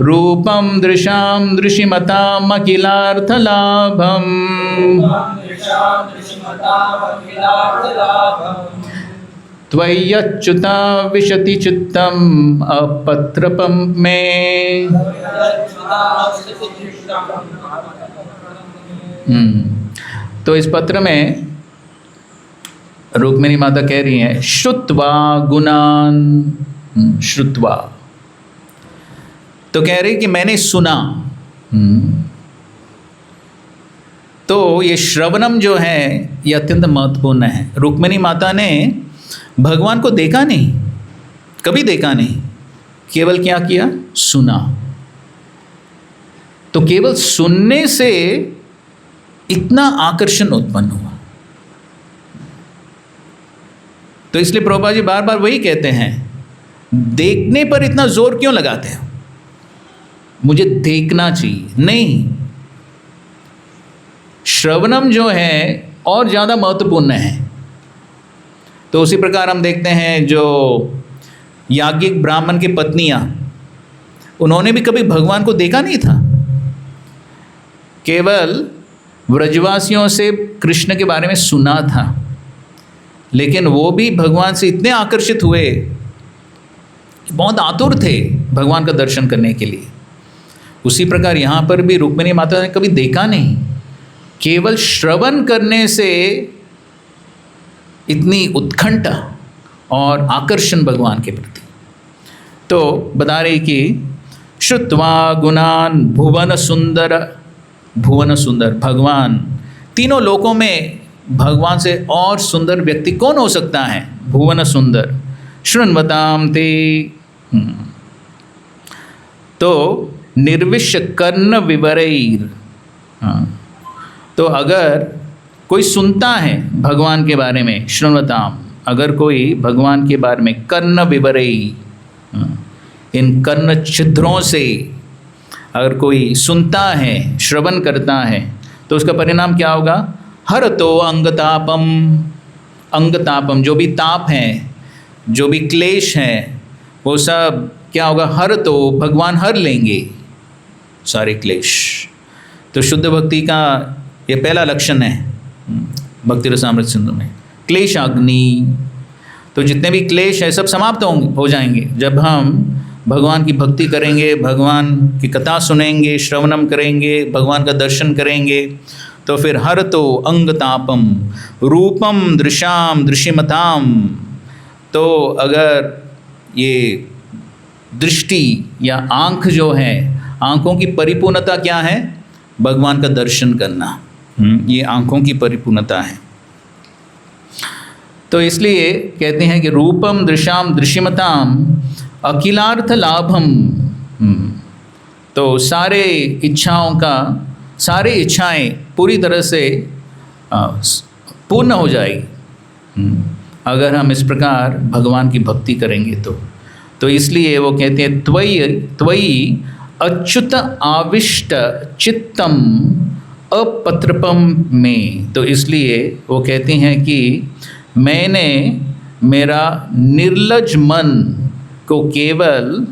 रूपं दृशां दृशिमताम् अखिलार्थलाभम्, त्वय्यच्युता विशति चित्तम् अपत्रपं मे। तो इस पत्र में रुक्मिणी माता कह रही हैं श्रुत्वा गुणान, श्रुत्वा तो कह रही कि मैंने सुना। तो ये श्रवणम जो है ये अत्यंत महत्वपूर्ण है। रुक्मिणी माता ने भगवान को देखा नहीं, कभी देखा नहीं, केवल क्या किया? सुना। तो केवल सुनने से इतना आकर्षण उत्पन्न हुआ। तो इसलिए प्रभुपाद जी बार बार वही कहते हैं, देखने पर इतना जोर क्यों लगाते हो? मुझे देखना चाहिए नहीं, श्रवणम जो है और ज़्यादा महत्वपूर्ण है। तो उसी प्रकार हम देखते हैं जो याज्ञिक ब्राह्मण की पत्नियां, उन्होंने भी कभी भगवान को देखा नहीं था, केवल व्रजवासियों से कृष्ण के बारे में सुना था, लेकिन वो भी भगवान से इतने आकर्षित हुए, बहुत आतुर थे भगवान का दर्शन करने के लिए। उसी प्रकार यहाँ पर भी रुक्मिणी माता ने कभी देखा नहीं, केवल श्रवण करने से इतनी उत्कंठा और आकर्षण भगवान के प्रति। तो बता रही कि श्रुत्वा गुणान भुवन सुंदर, भुवन सुंदर भगवान, तीनों लोकों में भगवान से और सुंदर व्यक्ति कौन हो सकता है? भुवन सुंदर शृण्वतां ते। तो निर्विश्य कर्ण विवरैर, तो अगर कोई सुनता है भगवान के बारे में, शृण्वताम, अगर कोई भगवान के बारे में कर्ण विवरई, इन कर्ण छिद्रों से अगर कोई सुनता है, श्रवण करता है, तो उसका परिणाम क्या होगा? हर तो अंगतापम, अंगतापम जो भी ताप है, जो भी क्लेश है, वो सब क्या होगा? हर तो भगवान हर लेंगे सारे क्लेश। तो शुद्ध भक्ति का ये पहला लक्षण है भक्ति रसामृत सिंधु में, क्लेशाग्नि। तो जितने भी क्लेश है सब समाप्त हो जाएंगे जब हम भगवान की भक्ति करेंगे, भगवान की कथा सुनेंगे, श्रवणम करेंगे, भगवान का दर्शन करेंगे। तो फिर हर तो अंग तापम रूपम दृशाम दृशिमताम। तो अगर ये दृष्टि या आँख जो है, आँखों की परिपूर्णता क्या है? भगवान का दर्शन करना, ये आँखों की परिपूर्णता है। तो इसलिए कहते हैं कि रूपम दृशाम दृशिमताम अखिलार्थ लाभम। तो सारे इच्छाएं पूरी तरह से पूर्ण हो जाएगी अगर हम इस प्रकार भगवान की भक्ति करेंगे तो इसलिए वो कहते हैं त्वयि अच्युत आविष्ट चित्तम अपत्रपम में। तो इसलिए वो कहते हैं कि मैंने मेरा निर्लज मन को केवल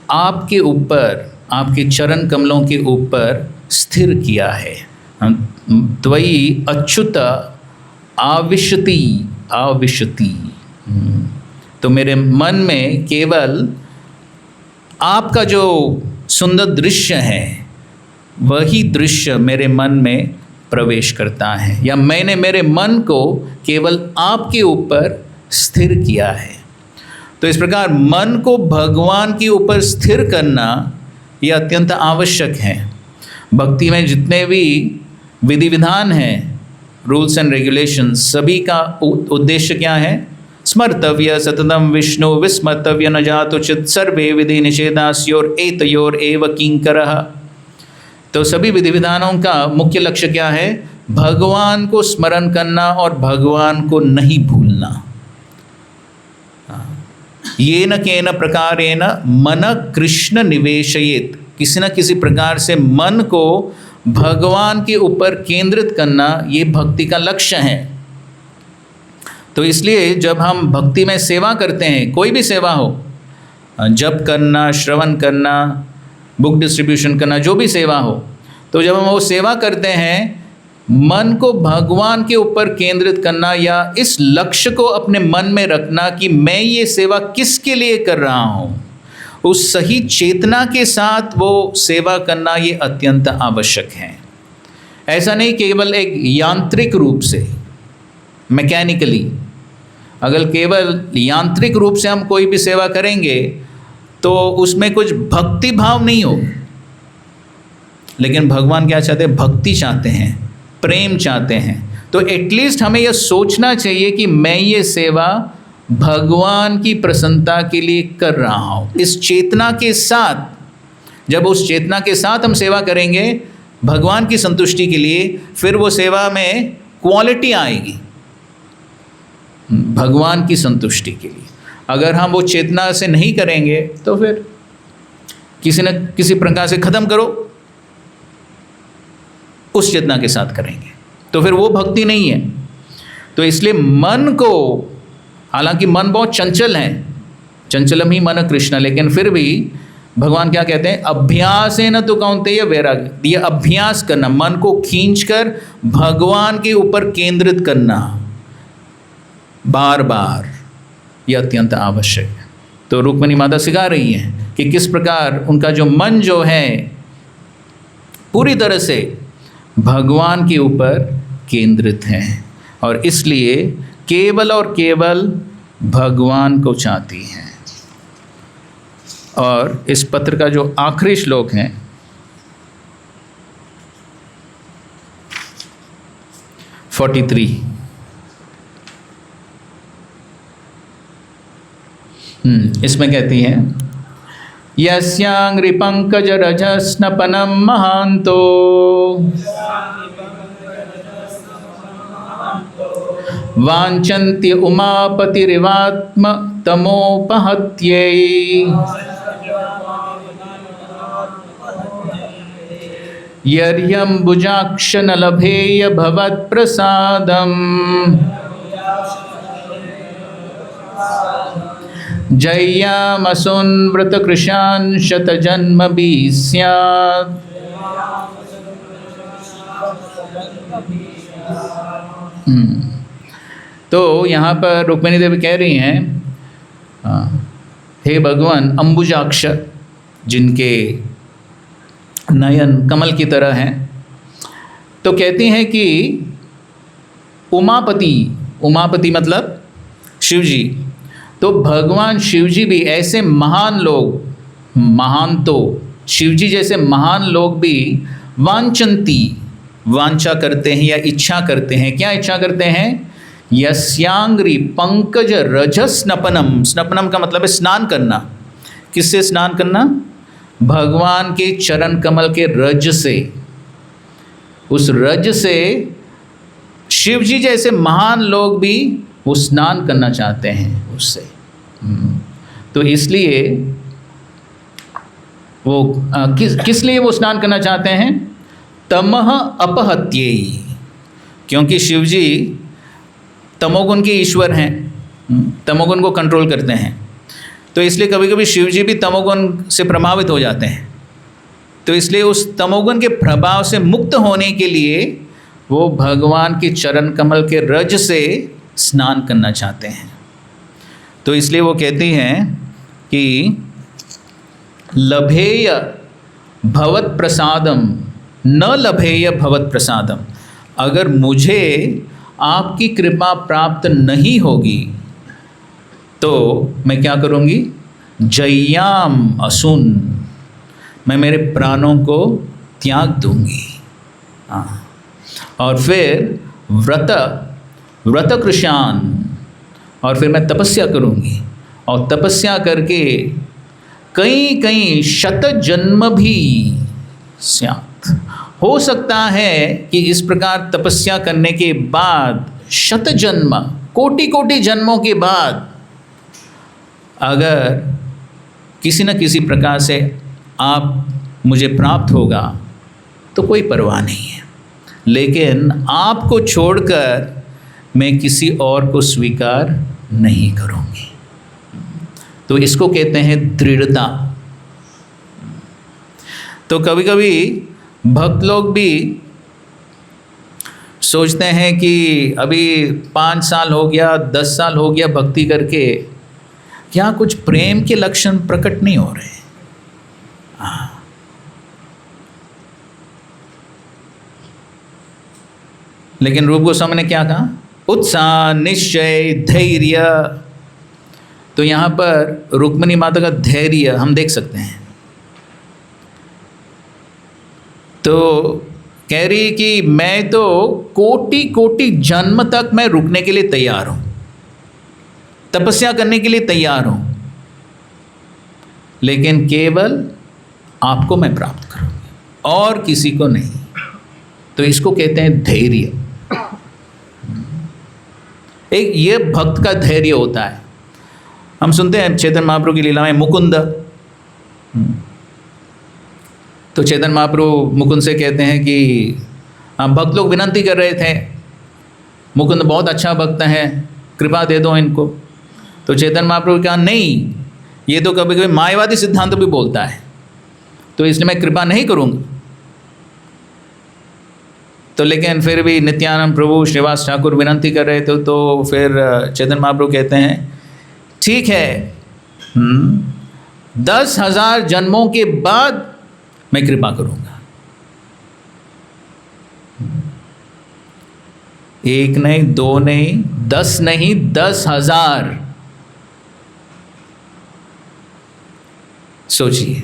आपके ऊपर, आपके चरण कमलों के ऊपर स्थिर किया है। त्वयि अच्युत आविशति। तो मेरे मन में केवल आपका जो सुंदर दृश्य है वही दृश्य मेरे मन में प्रवेश करता है, या मैंने मेरे मन को केवल आपके ऊपर स्थिर किया है। तो इस प्रकार मन को भगवान के ऊपर स्थिर करना यह अत्यंत आवश्यक है। भक्ति में जितने भी विधि विधान हैं, रूल्स एंड रेगुलेशंस, सभी का उद्देश्य क्या है? स्मर्तव्य सततम विष्णु विस्मर्तव्य न जातुचित सर्वे विधि निषेधास्योर एतयोर एव किंकरः। तो सभी विधि विधानों का मुख्य लक्ष्य क्या है? भगवान को स्मरण करना और भगवान को नहीं भूलना। येन केन प्रकारेण मन कृष्ण निवेशयेत। किसी न किसी प्रकार से मन को भगवान के ऊपर केंद्रित करना, ये भक्ति का लक्ष्य है। तो इसलिए जब हम भक्ति में सेवा करते हैं, कोई भी सेवा हो, जप करना, श्रवण करना, बुक डिस्ट्रीब्यूशन करना, जो भी सेवा हो, तो जब हम वो सेवा करते हैं, मन को भगवान के ऊपर केंद्रित करना या इस लक्ष्य को अपने मन में रखना कि मैं ये सेवा किसके लिए कर रहा हूँ, उस सही चेतना के साथ वो सेवा करना ये अत्यंत आवश्यक है। ऐसा नहीं केवल एक यांत्रिक रूप से, मैकेनिकली। अगर केवल यांत्रिक रूप से हम कोई भी सेवा करेंगे तो उसमें कुछ भक्ति भाव नहीं हो। लेकिन भगवान क्या चाहते हैं? भक्ति चाहते हैं, प्रेम चाहते हैं। तो एटलीस्ट हमें यह सोचना चाहिए कि मैं ये सेवा भगवान की प्रसन्नता के लिए कर रहा हूँ। इस चेतना के साथ, जब उस चेतना के साथ हम सेवा करेंगे भगवान की संतुष्टि के लिए, फिर वो सेवा में क्वालिटी आएगी भगवान की संतुष्टि के लिए। अगर हम वो चेतना से नहीं करेंगे तो फिर किसी न किसी प्रकार से ख़त्म करो, उस चेतना के साथ करेंगे तो फिर वो भक्ति नहीं है। तो इसलिए मन को, हालांकि मन बहुत चंचल है, चंचलम ही मन कृष्ण, लेकिन फिर भी भगवान क्या कहते हैं? अभ्यासेन तु कौन्तेय वैराग्य। ये अभ्यास करना, मन को खींचकर भगवान के ऊपर केंद्रित करना बार बार, ये अत्यंत आवश्यक है। तो रुक्मिणी माता सिखा रही हैं कि किस प्रकार उनका जो मन जो है पूरी तरह से भगवान के ऊपर केंद्रित है, और इसलिए केवल और केवल भगवान को चाहती हैं। और इस पत्र का जो आखिरी श्लोक है, 43, इसमें कहती हैं, यस्यांग्रि पंकज रजस्नपनम महांतो वांछन्ति उमापतिरिवात्म तमोपहत्यै यर्यम्बुजाक्ष न लभेय भवत्प्रसादम् जय्यामसुन्व्रतकृशान् शतजन्मभिः स्यात्। तो यहाँ पर रुक्मिणी देवी कह रही हैं, हे भगवान अंबुजाक्ष, जिनके नयन कमल की तरह हैं, तो कहती हैं कि उमापति, उमापति मतलब शिव जी, तो भगवान शिव जी भी ऐसे महान लोग, महान तो शिव जी जैसे महान लोग भी वांछन्ति, वांछा करते हैं या इच्छा करते हैं। क्या इच्छा करते हैं? यस्यांग्री पंकज रज स्नपनम, स्नपनम का मतलब है स्नान करना। किससे स्नान करना? भगवान के चरण कमल के रज से। उस रज से शिव जी जैसे महान लोग भी वो स्नान करना चाहते हैं उससे। तो इसलिए वो किस लिए वो स्नान करना चाहते हैं? तमह अपहत्येहि, क्योंकि शिव जी तमोगुण के ईश्वर हैं, तमोगुण को कंट्रोल करते हैं। तो इसलिए कभी कभी शिव जी भी तमोगुण से प्रभावित हो जाते हैं। तो इसलिए उस तमोगुण के प्रभाव से मुक्त होने के लिए वो भगवान के चरण कमल के रज से स्नान करना चाहते हैं। तो इसलिए वो कहती हैं कि लभेय भवत प्रसादम न लभेय भवत प्रसादम, अगर मुझे आपकी कृपा प्राप्त नहीं होगी तो मैं क्या करूँगी? जय्याम असुन, मैं मेरे प्राणों को त्याग दूंगी। और फिर व्रत कृशान, और फिर मैं तपस्या करूँगी, और तपस्या करके कई शत जन्म भी स्यात्, हो सकता है कि इस प्रकार तपस्या करने के बाद शत जन्म, कोटि जन्मों के बाद अगर किसी न किसी प्रकार से आप मुझे प्राप्त होगा तो कोई परवाह नहीं है, लेकिन आपको छोड़कर मैं किसी और को स्वीकार नहीं करूँगी। तो इसको कहते हैं दृढ़ता। तो कभी कभी भक्त लोग भी सोचते हैं कि अभी 5 साल हो गया, 10 साल हो गया भक्ति करके, क्या कुछ प्रेम के लक्षण प्रकट नहीं हो रहे? लेकिन रूप गोस्वामी ने क्या कहा? उत्साह, निश्चय, धैर्य। तो यहाँ पर रुक्मिणी माता का धैर्य हम देख सकते हैं। तो कह रही कि मैं तो कोटि जन्म तक मैं रुकने के लिए तैयार हूँ, तपस्या करने के लिए तैयार हूँ, लेकिन केवल आपको मैं प्राप्त करूँगी और किसी को नहीं। तो इसको कहते हैं धैर्य। एक ये भक्त का धैर्य होता है। हम सुनते हैं चैतन्य महाप्रभु की लीला में मुकुंद, तो चैतन्य महाप्रभु मुकुंद से कहते हैं कि भक्त लोग विनती कर रहे थे, मुकुंद बहुत अच्छा भक्त है, कृपा दे दो इनको। तो चैतन्य महाप्रभु कहा नहीं, ये तो कभी कभी मायावादी सिद्धांत भी बोलता है, तो इसलिए मैं कृपा नहीं करूँगा। तो लेकिन फिर भी नित्यानंद प्रभु, श्रीवास ठाकुर विनती कर रहे थे, तो फिर चैतन्य महाप्रभु कहते हैं ठीक है, 10,000 जन्मों के बाद मैं कृपा करूँगा। 1 नहीं, 2 नहीं, 10 नहीं, 10,000। सोचिए।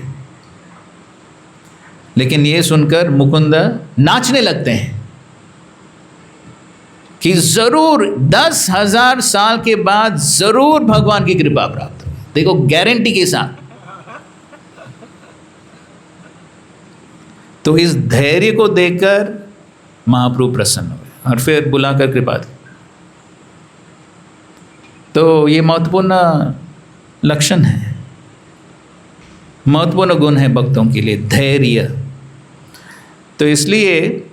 लेकिन ये सुनकर मुकुंद नाचने लगते हैं कि जरूर 10,000 साल के बाद जरूर भगवान की कृपा प्राप्त होगी। देखो, गारंटी के साथ। तो इस धैर्य को देखकर महाप्रभु प्रसन्न हुए और फिर बुलाकर कृपा दी। तो ये महत्वपूर्ण लक्षण है, महत्वपूर्ण गुण है भक्तों के लिए, धैर्य। तो इसलिए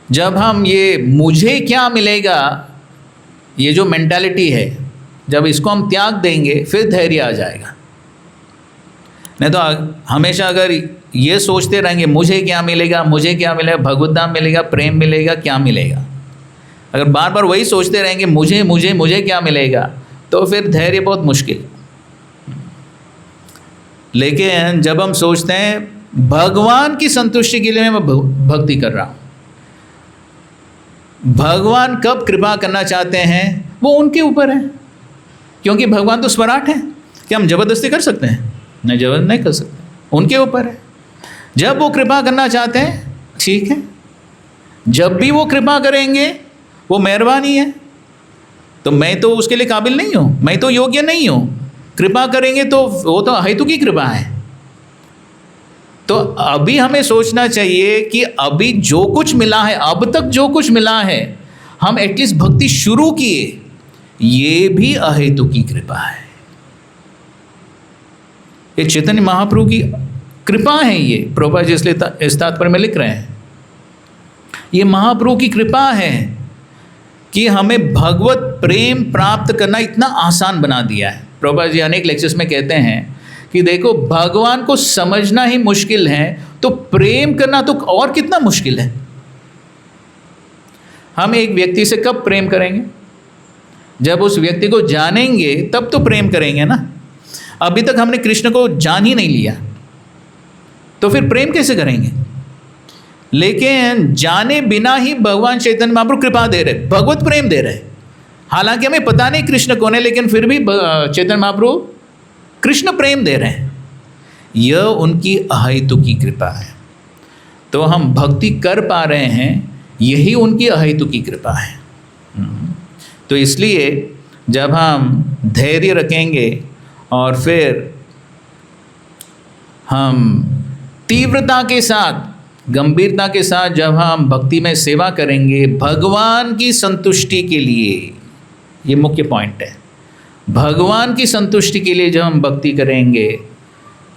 जब हम ये मुझे क्या मिलेगा, ये जो मेंटालिटी है, जब इसको हम त्याग देंगे फिर धैर्य आ जाएगा। नहीं तो हमेशा अगर ये सोचते रहेंगे मुझे क्या मिलेगा, मुझे क्या मिलेगा, भगवत धाम मिलेगा, प्रेम मिलेगा, क्या मिलेगा, अगर बार बार वही सोचते रहेंगे मुझे मुझे मुझे क्या मिलेगा, तो फिर धैर्य बहुत मुश्किल। लेकिन जब हम सोचते हैं भगवान की संतुष्टि के लिए मैं भक्ति कर रहा हूँ, भगवान कब कृपा करना चाहते हैं वो उनके ऊपर है, क्योंकि भगवान तो स्वराट है। क्या हम जबरदस्ती कर सकते हैं? नहीं, जबरदस्ती नहीं कर सकते, उनके ऊपर है। जब वो कृपा करना चाहते हैं ठीक है, जब भी वो कृपा करेंगे वो मेहरबानी है। तो मैं तो उसके लिए काबिल नहीं हूँ, मैं तो योग्य नहीं हूँ। कृपा करेंगे तो वो तो हेतु की कृपा है। तो अभी हमें सोचना चाहिए कि अभी जो कुछ मिला है, अब तक जो कुछ मिला है, हम एटलीस्ट भक्ति शुरू किए, ये भी अहेतु की कृपा है। ये चैतन्य महाप्रभु की कृपा है। ये प्रभुपाद जी इसलिए इस तात्पर्य में लिख रहे हैं, ये महाप्रभु की कृपा है कि हमें भगवत प्रेम प्राप्त करना इतना आसान बना दिया है। प्रभुपाद जी अनेक लेक्चर्स में कहते हैं कि देखो, भगवान को समझना ही मुश्किल है, तो प्रेम करना तो और कितना मुश्किल है। हम एक व्यक्ति से कब प्रेम करेंगे? जब उस व्यक्ति को जानेंगे तब तो प्रेम करेंगे ना। अभी तक हमने कृष्ण को जान ही नहीं लिया, तो फिर प्रेम कैसे करेंगे? लेकिन जाने बिना ही भगवान चैतन्य महाप्रभु कृपा दे रहे, भगवत प्रेम दे रहे। हालांकि हमें पता नहीं कृष्ण कौन है, लेकिन फिर भी चैतन्य महाप्रभु कृष्ण प्रेम दे रहे हैं। यह उनकी अहेतु की कृपा है। तो हम भक्ति कर पा रहे हैं, यही उनकी अहेतु की कृपा है। तो इसलिए जब हम धैर्य रखेंगे और फिर हम तीव्रता के साथ, गंभीरता के साथ जब हम भक्ति में सेवा करेंगे भगवान की संतुष्टि के लिए, ये मुख्य पॉइंट है, भगवान की संतुष्टि के लिए जब हम भक्ति करेंगे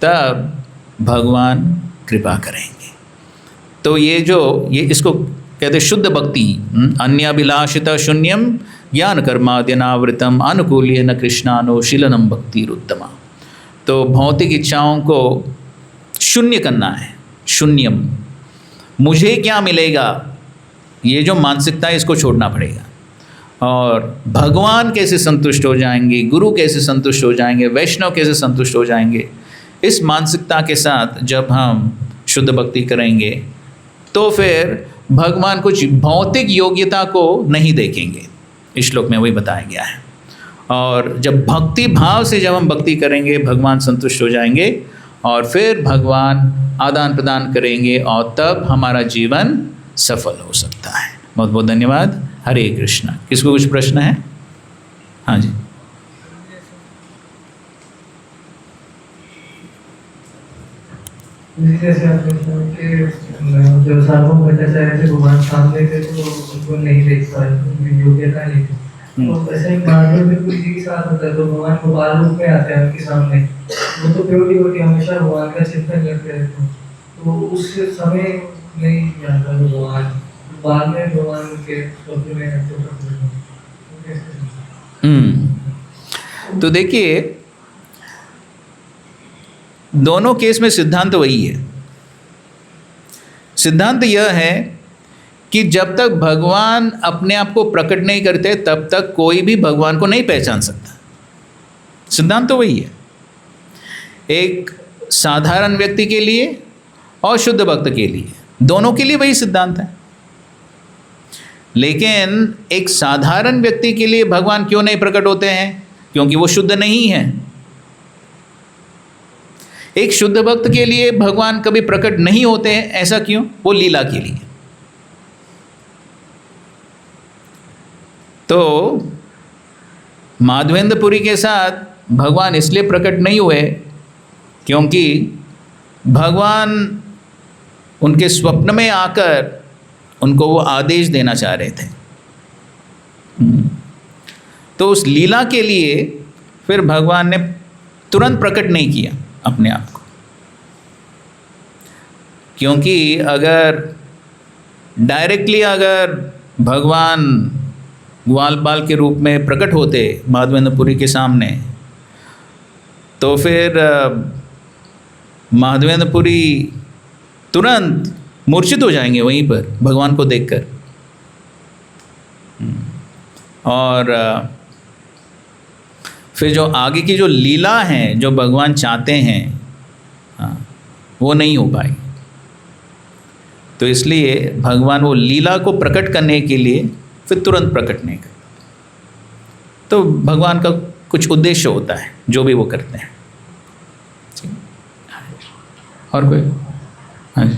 तब भगवान कृपा करेंगे। तो ये इसको कहते शुद्ध भक्ति, अन्याभिलाषिता शून्यम ज्ञान कर्माद्यनावृतम अनुकूल्येन कृष्णानुशीलनम भक्तिरुत्तमा। तो भौतिक इच्छाओं को शून्य करना है, शून्यम, मुझे क्या मिलेगा, ये जो मानसिकता है इसको छोड़ना पड़ेगा। और भगवान कैसे संतुष्ट हो जाएंगे, गुरु कैसे संतुष्ट हो जाएंगे, वैष्णव कैसे संतुष्ट हो जाएंगे, इस मानसिकता के साथ जब हम शुद्ध भक्ति करेंगे तो फिर भगवान कुछ भौतिक योग्यता को नहीं देखेंगे। इस श्लोक में वही बताया गया है। और जब भक्ति भाव से जब हम भक्ति करेंगे भगवान संतुष्ट हो जाएंगे और फिर भगवान आदान प्रदान करेंगे और तब हमारा जीवन सफल हो सकता है। बहुत बहुत धन्यवाद। हरे कृष्णा। किसको कुछ प्रश्न है? हाँ जी। जैसे आपने कहा कि जो सार्वभौम भट्टाचार्य थे भगवान सामने थे तो उनको नहीं देख पाए, उनकी योग्यता नहीं थी। तो ऐसे ही माधव बिल्कुल जी के साथ होता है, तो भगवान गोपाल रूप में आते हैं उनके सामने, वो तो प्योरिटी हमेशा भगवान का चिंतन करते रहते हैं, तो उस समय नहीं जानता भगवान, बाद में भगवान के स्वप्न में आते हैं। तो देखिए, दोनों केस में सिद्धांत वही है। सिद्धांत यह है कि जब तक भगवान अपने आप को प्रकट नहीं करते तब तक कोई भी भगवान को नहीं पहचान सकता। सिद्धांत तो वही है, एक साधारण व्यक्ति के लिए और शुद्ध भक्त के लिए, दोनों के लिए वही सिद्धांत है। लेकिन एक साधारण व्यक्ति के लिए भगवान क्यों नहीं प्रकट होते हैं? क्योंकि वो शुद्ध नहीं है। एक शुद्ध भक्त के लिए भगवान कभी प्रकट नहीं होते हैं, ऐसा क्यों? वो लीला के लिए। तो माधवेंद्रपुरी के साथ भगवान इसलिए प्रकट नहीं हुए क्योंकि भगवान उनके स्वप्न में आकर उनको वो आदेश देना चाह रहे थे। तो उस लीला के लिए फिर भगवान ने तुरंत प्रकट नहीं किया अपने आप को, क्योंकि अगर डायरेक्टली अगर भगवान ग्वाल बाल के रूप में प्रकट होते माधवेंद्रपुरी के सामने, तो फिर माधवेंद्रपुरी तुरंत मूर्छित हो जाएंगे वहीं पर भगवान को देखकर। और फिर जो आगे की जो लीला है जो भगवान चाहते हैं, हाँ, वो नहीं हो पाई। तो इसलिए भगवान वो लीला को प्रकट करने के लिए फिर तुरंत प्रकट नहीं करते। तो भगवान का कुछ उद्देश्य होता है जो भी वो करते हैं। ठीक। और कोई? हाँ जी।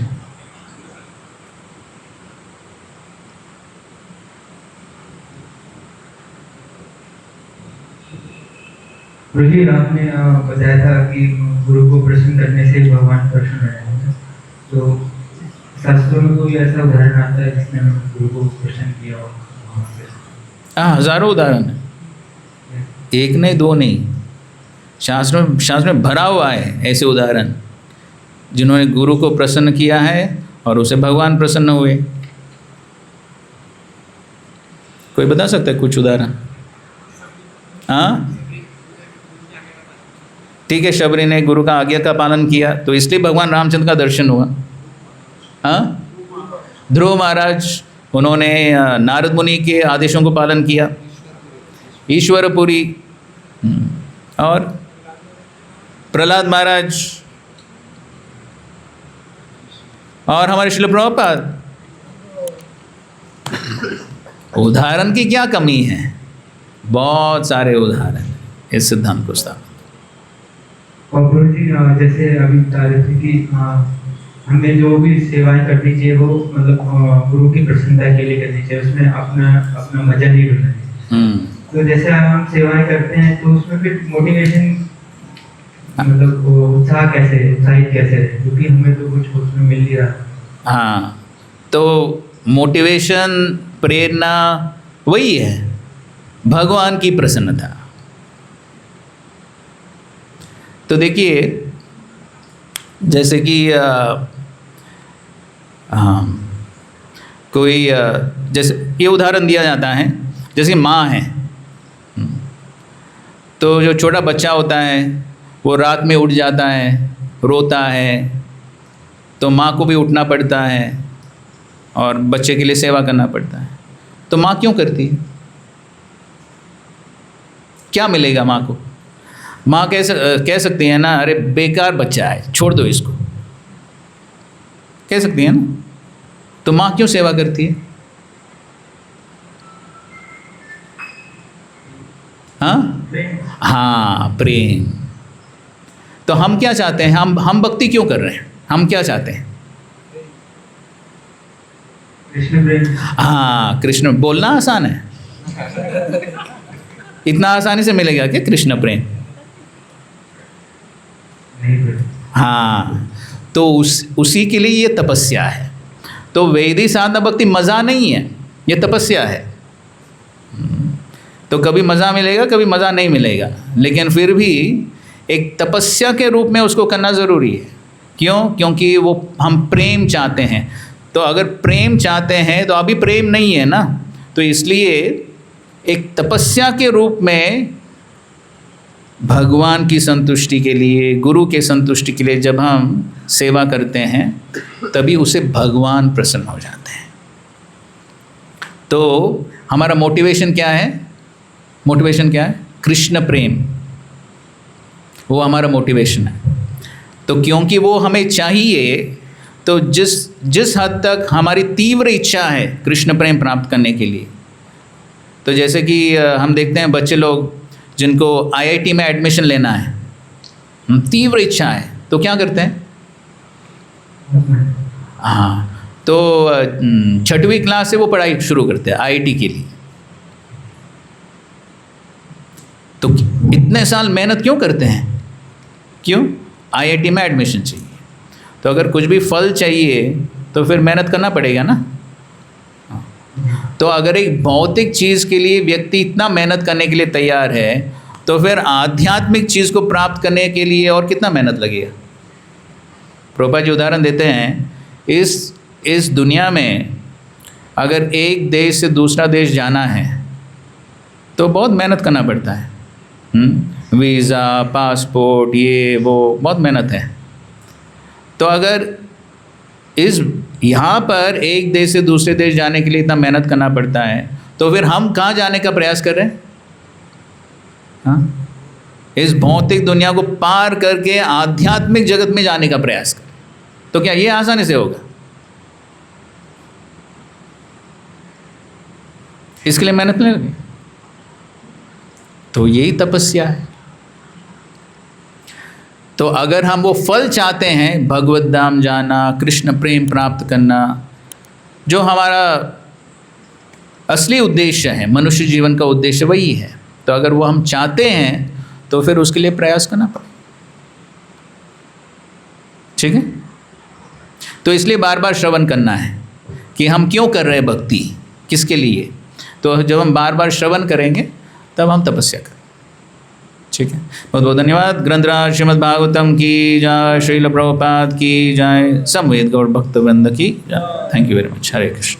गुरुजी, आपने बताया था कि गुरु को प्रसन्न करने से भगवान प्रसन्न रहते हैं। तो शास्त्रों में कोई ऐसा उदाहरण आता है जिसने गुरु को प्रसन्न किया हो? हाँ, हजारों उदाहरण है, एक नहीं दो नहीं, शास्त्र में भरा हुआ है ऐसे उदाहरण जिन्होंने गुरु को प्रसन्न किया है और उसे भगवान प्रसन्न हुए। कोई बता सकता है कुछ उदाहरण? हाँ, ठीक है, शबरी ने गुरु का आज्ञा का पालन किया तो इसलिए भगवान रामचंद्र का दर्शन हुआ। हाँ, ध्रुव महाराज, उन्होंने नारद मुनि के आदेशों को पालन किया। ईश्वरपुरी और प्रहलाद महाराज और हमारे श्रील प्रभुपाद। उदाहरण की क्या कमी है? बहुत सारे उदाहरण इस सिद्धांत को स्थापित। और गुरु जी, जैसे अभी बता रहे थे कि हमें जो भी सेवाएं करनी चाहिए वो मतलब गुरु की प्रसन्नता के लिए करनी चाहिए, उसमें अपना मजा नहीं ढूंढना चाहिए। तो जैसे हम सेवाएं करते हैं तो उसमें फिर मोटिवेशन मतलब उत्साहित कैसे है, क्योंकि हमें तो कुछ उसमें मिल नहीं रहा। हाँ, तो मोटिवेशन, प्रेरणा वही है, भगवान की प्रसन्नता। तो देखिए, जैसे कि कोई जैसे ये उदाहरण दिया जाता है, जैसे माँ है, तो जो छोटा बच्चा होता है वो रात में उठ जाता है, रोता है, तो माँ को भी उठना पड़ता है और बच्चे के लिए सेवा करना पड़ता है। तो माँ क्यों करती है? क्या मिलेगा माँ को? माँ कह सकती है ना, अरे बेकार बच्चा है, छोड़ दो इसको, कह सकती है ना। तो माँ क्यों सेवा करती है? हाँ, प्रेम। तो हम क्या चाहते हैं? हम भक्ति क्यों कर रहे हैं? हम क्या चाहते हैं? कृष्ण प्रेम। हाँ, कृष्ण बोलना आसान है, इतना आसानी से मिलेगा क्या कृष्ण प्रेम? हाँ, तो उसी के लिए ये तपस्या है। तो वैदिक साधना भक्ति मज़ा नहीं है, ये तपस्या है। तो कभी मज़ा मिलेगा, कभी मज़ा नहीं मिलेगा, लेकिन फिर भी एक तपस्या के रूप में उसको करना ज़रूरी है। क्यों? क्योंकि वो हम प्रेम चाहते हैं। तो अगर प्रेम चाहते हैं तो अभी प्रेम नहीं है ना, तो इसलिए एक तपस्या के रूप में भगवान की संतुष्टि के लिए, गुरु के संतुष्टि के लिए जब हम सेवा करते हैं तभी उसे भगवान प्रसन्न हो जाते हैं। तो हमारा मोटिवेशन क्या है? मोटिवेशन क्या है? कृष्ण प्रेम, वो हमारा मोटिवेशन है। तो क्योंकि वो हमें चाहिए, तो जिस हद तक हमारी तीव्र इच्छा है कृष्ण प्रेम प्राप्त करने के लिए, तो जैसे कि हम देखते हैं बच्चे लोग जिनको IIT में एडमिशन लेना है, तीव्र इच्छा है, तो क्या करते हैं? हाँ, तो 6वीं क्लास से वो पढ़ाई शुरू करते हैं IIT के लिए। तो इतने साल मेहनत क्यों करते हैं? क्यों? IIT में एडमिशन चाहिए। तो अगर कुछ भी फल चाहिए तो फिर मेहनत करना पड़ेगा ना। तो अगर एक भौतिक चीज़ के लिए व्यक्ति इतना मेहनत करने के लिए तैयार है, तो फिर आध्यात्मिक चीज़ को प्राप्त करने के लिए और कितना मेहनत लगेगा? प्रभुपाद जी उदाहरण देते हैं, इस दुनिया में अगर एक देश से दूसरा देश जाना है तो बहुत मेहनत करना पड़ता है। वीज़ा, पासपोर्ट, ये वो, बहुत मेहनत है। तो अगर यहाँ पर एक देश से दूसरे देश जाने के लिए इतना मेहनत करना पड़ता है, तो फिर हम कहाँ जाने का प्रयास कर रहे हैं? हाँ, इस भौतिक दुनिया को पार करके आध्यात्मिक जगत में जाने का प्रयास कर। तो क्या ये आसानी से होगा? इसके लिए मेहनत नहीं लगी। तो यही तपस्या है। तो अगर हम वो फल चाहते हैं, भगवत धाम जाना, कृष्ण प्रेम प्राप्त करना, जो हमारा असली उद्देश्य है, मनुष्य जीवन का उद्देश्य वही है, तो अगर वो हम चाहते हैं तो फिर उसके लिए प्रयास करना पड़ेगा। ठीक है? तो इसलिए बार बार श्रवण करना है कि हम क्यों कर रहे हैं भक्ति, किसके लिए। तो जब हम बार बार श्रवण करेंगे तब हम तपस्या करें। ठीक है, बहुत बहुत धन्यवाद। ग्रंथराज श्रीमद् भागवतम की जय, श्रील प्रभुपाद की जय, सब वेद गौड़ भक्तवृंद की जय। Thank you very much. Hare Krishna.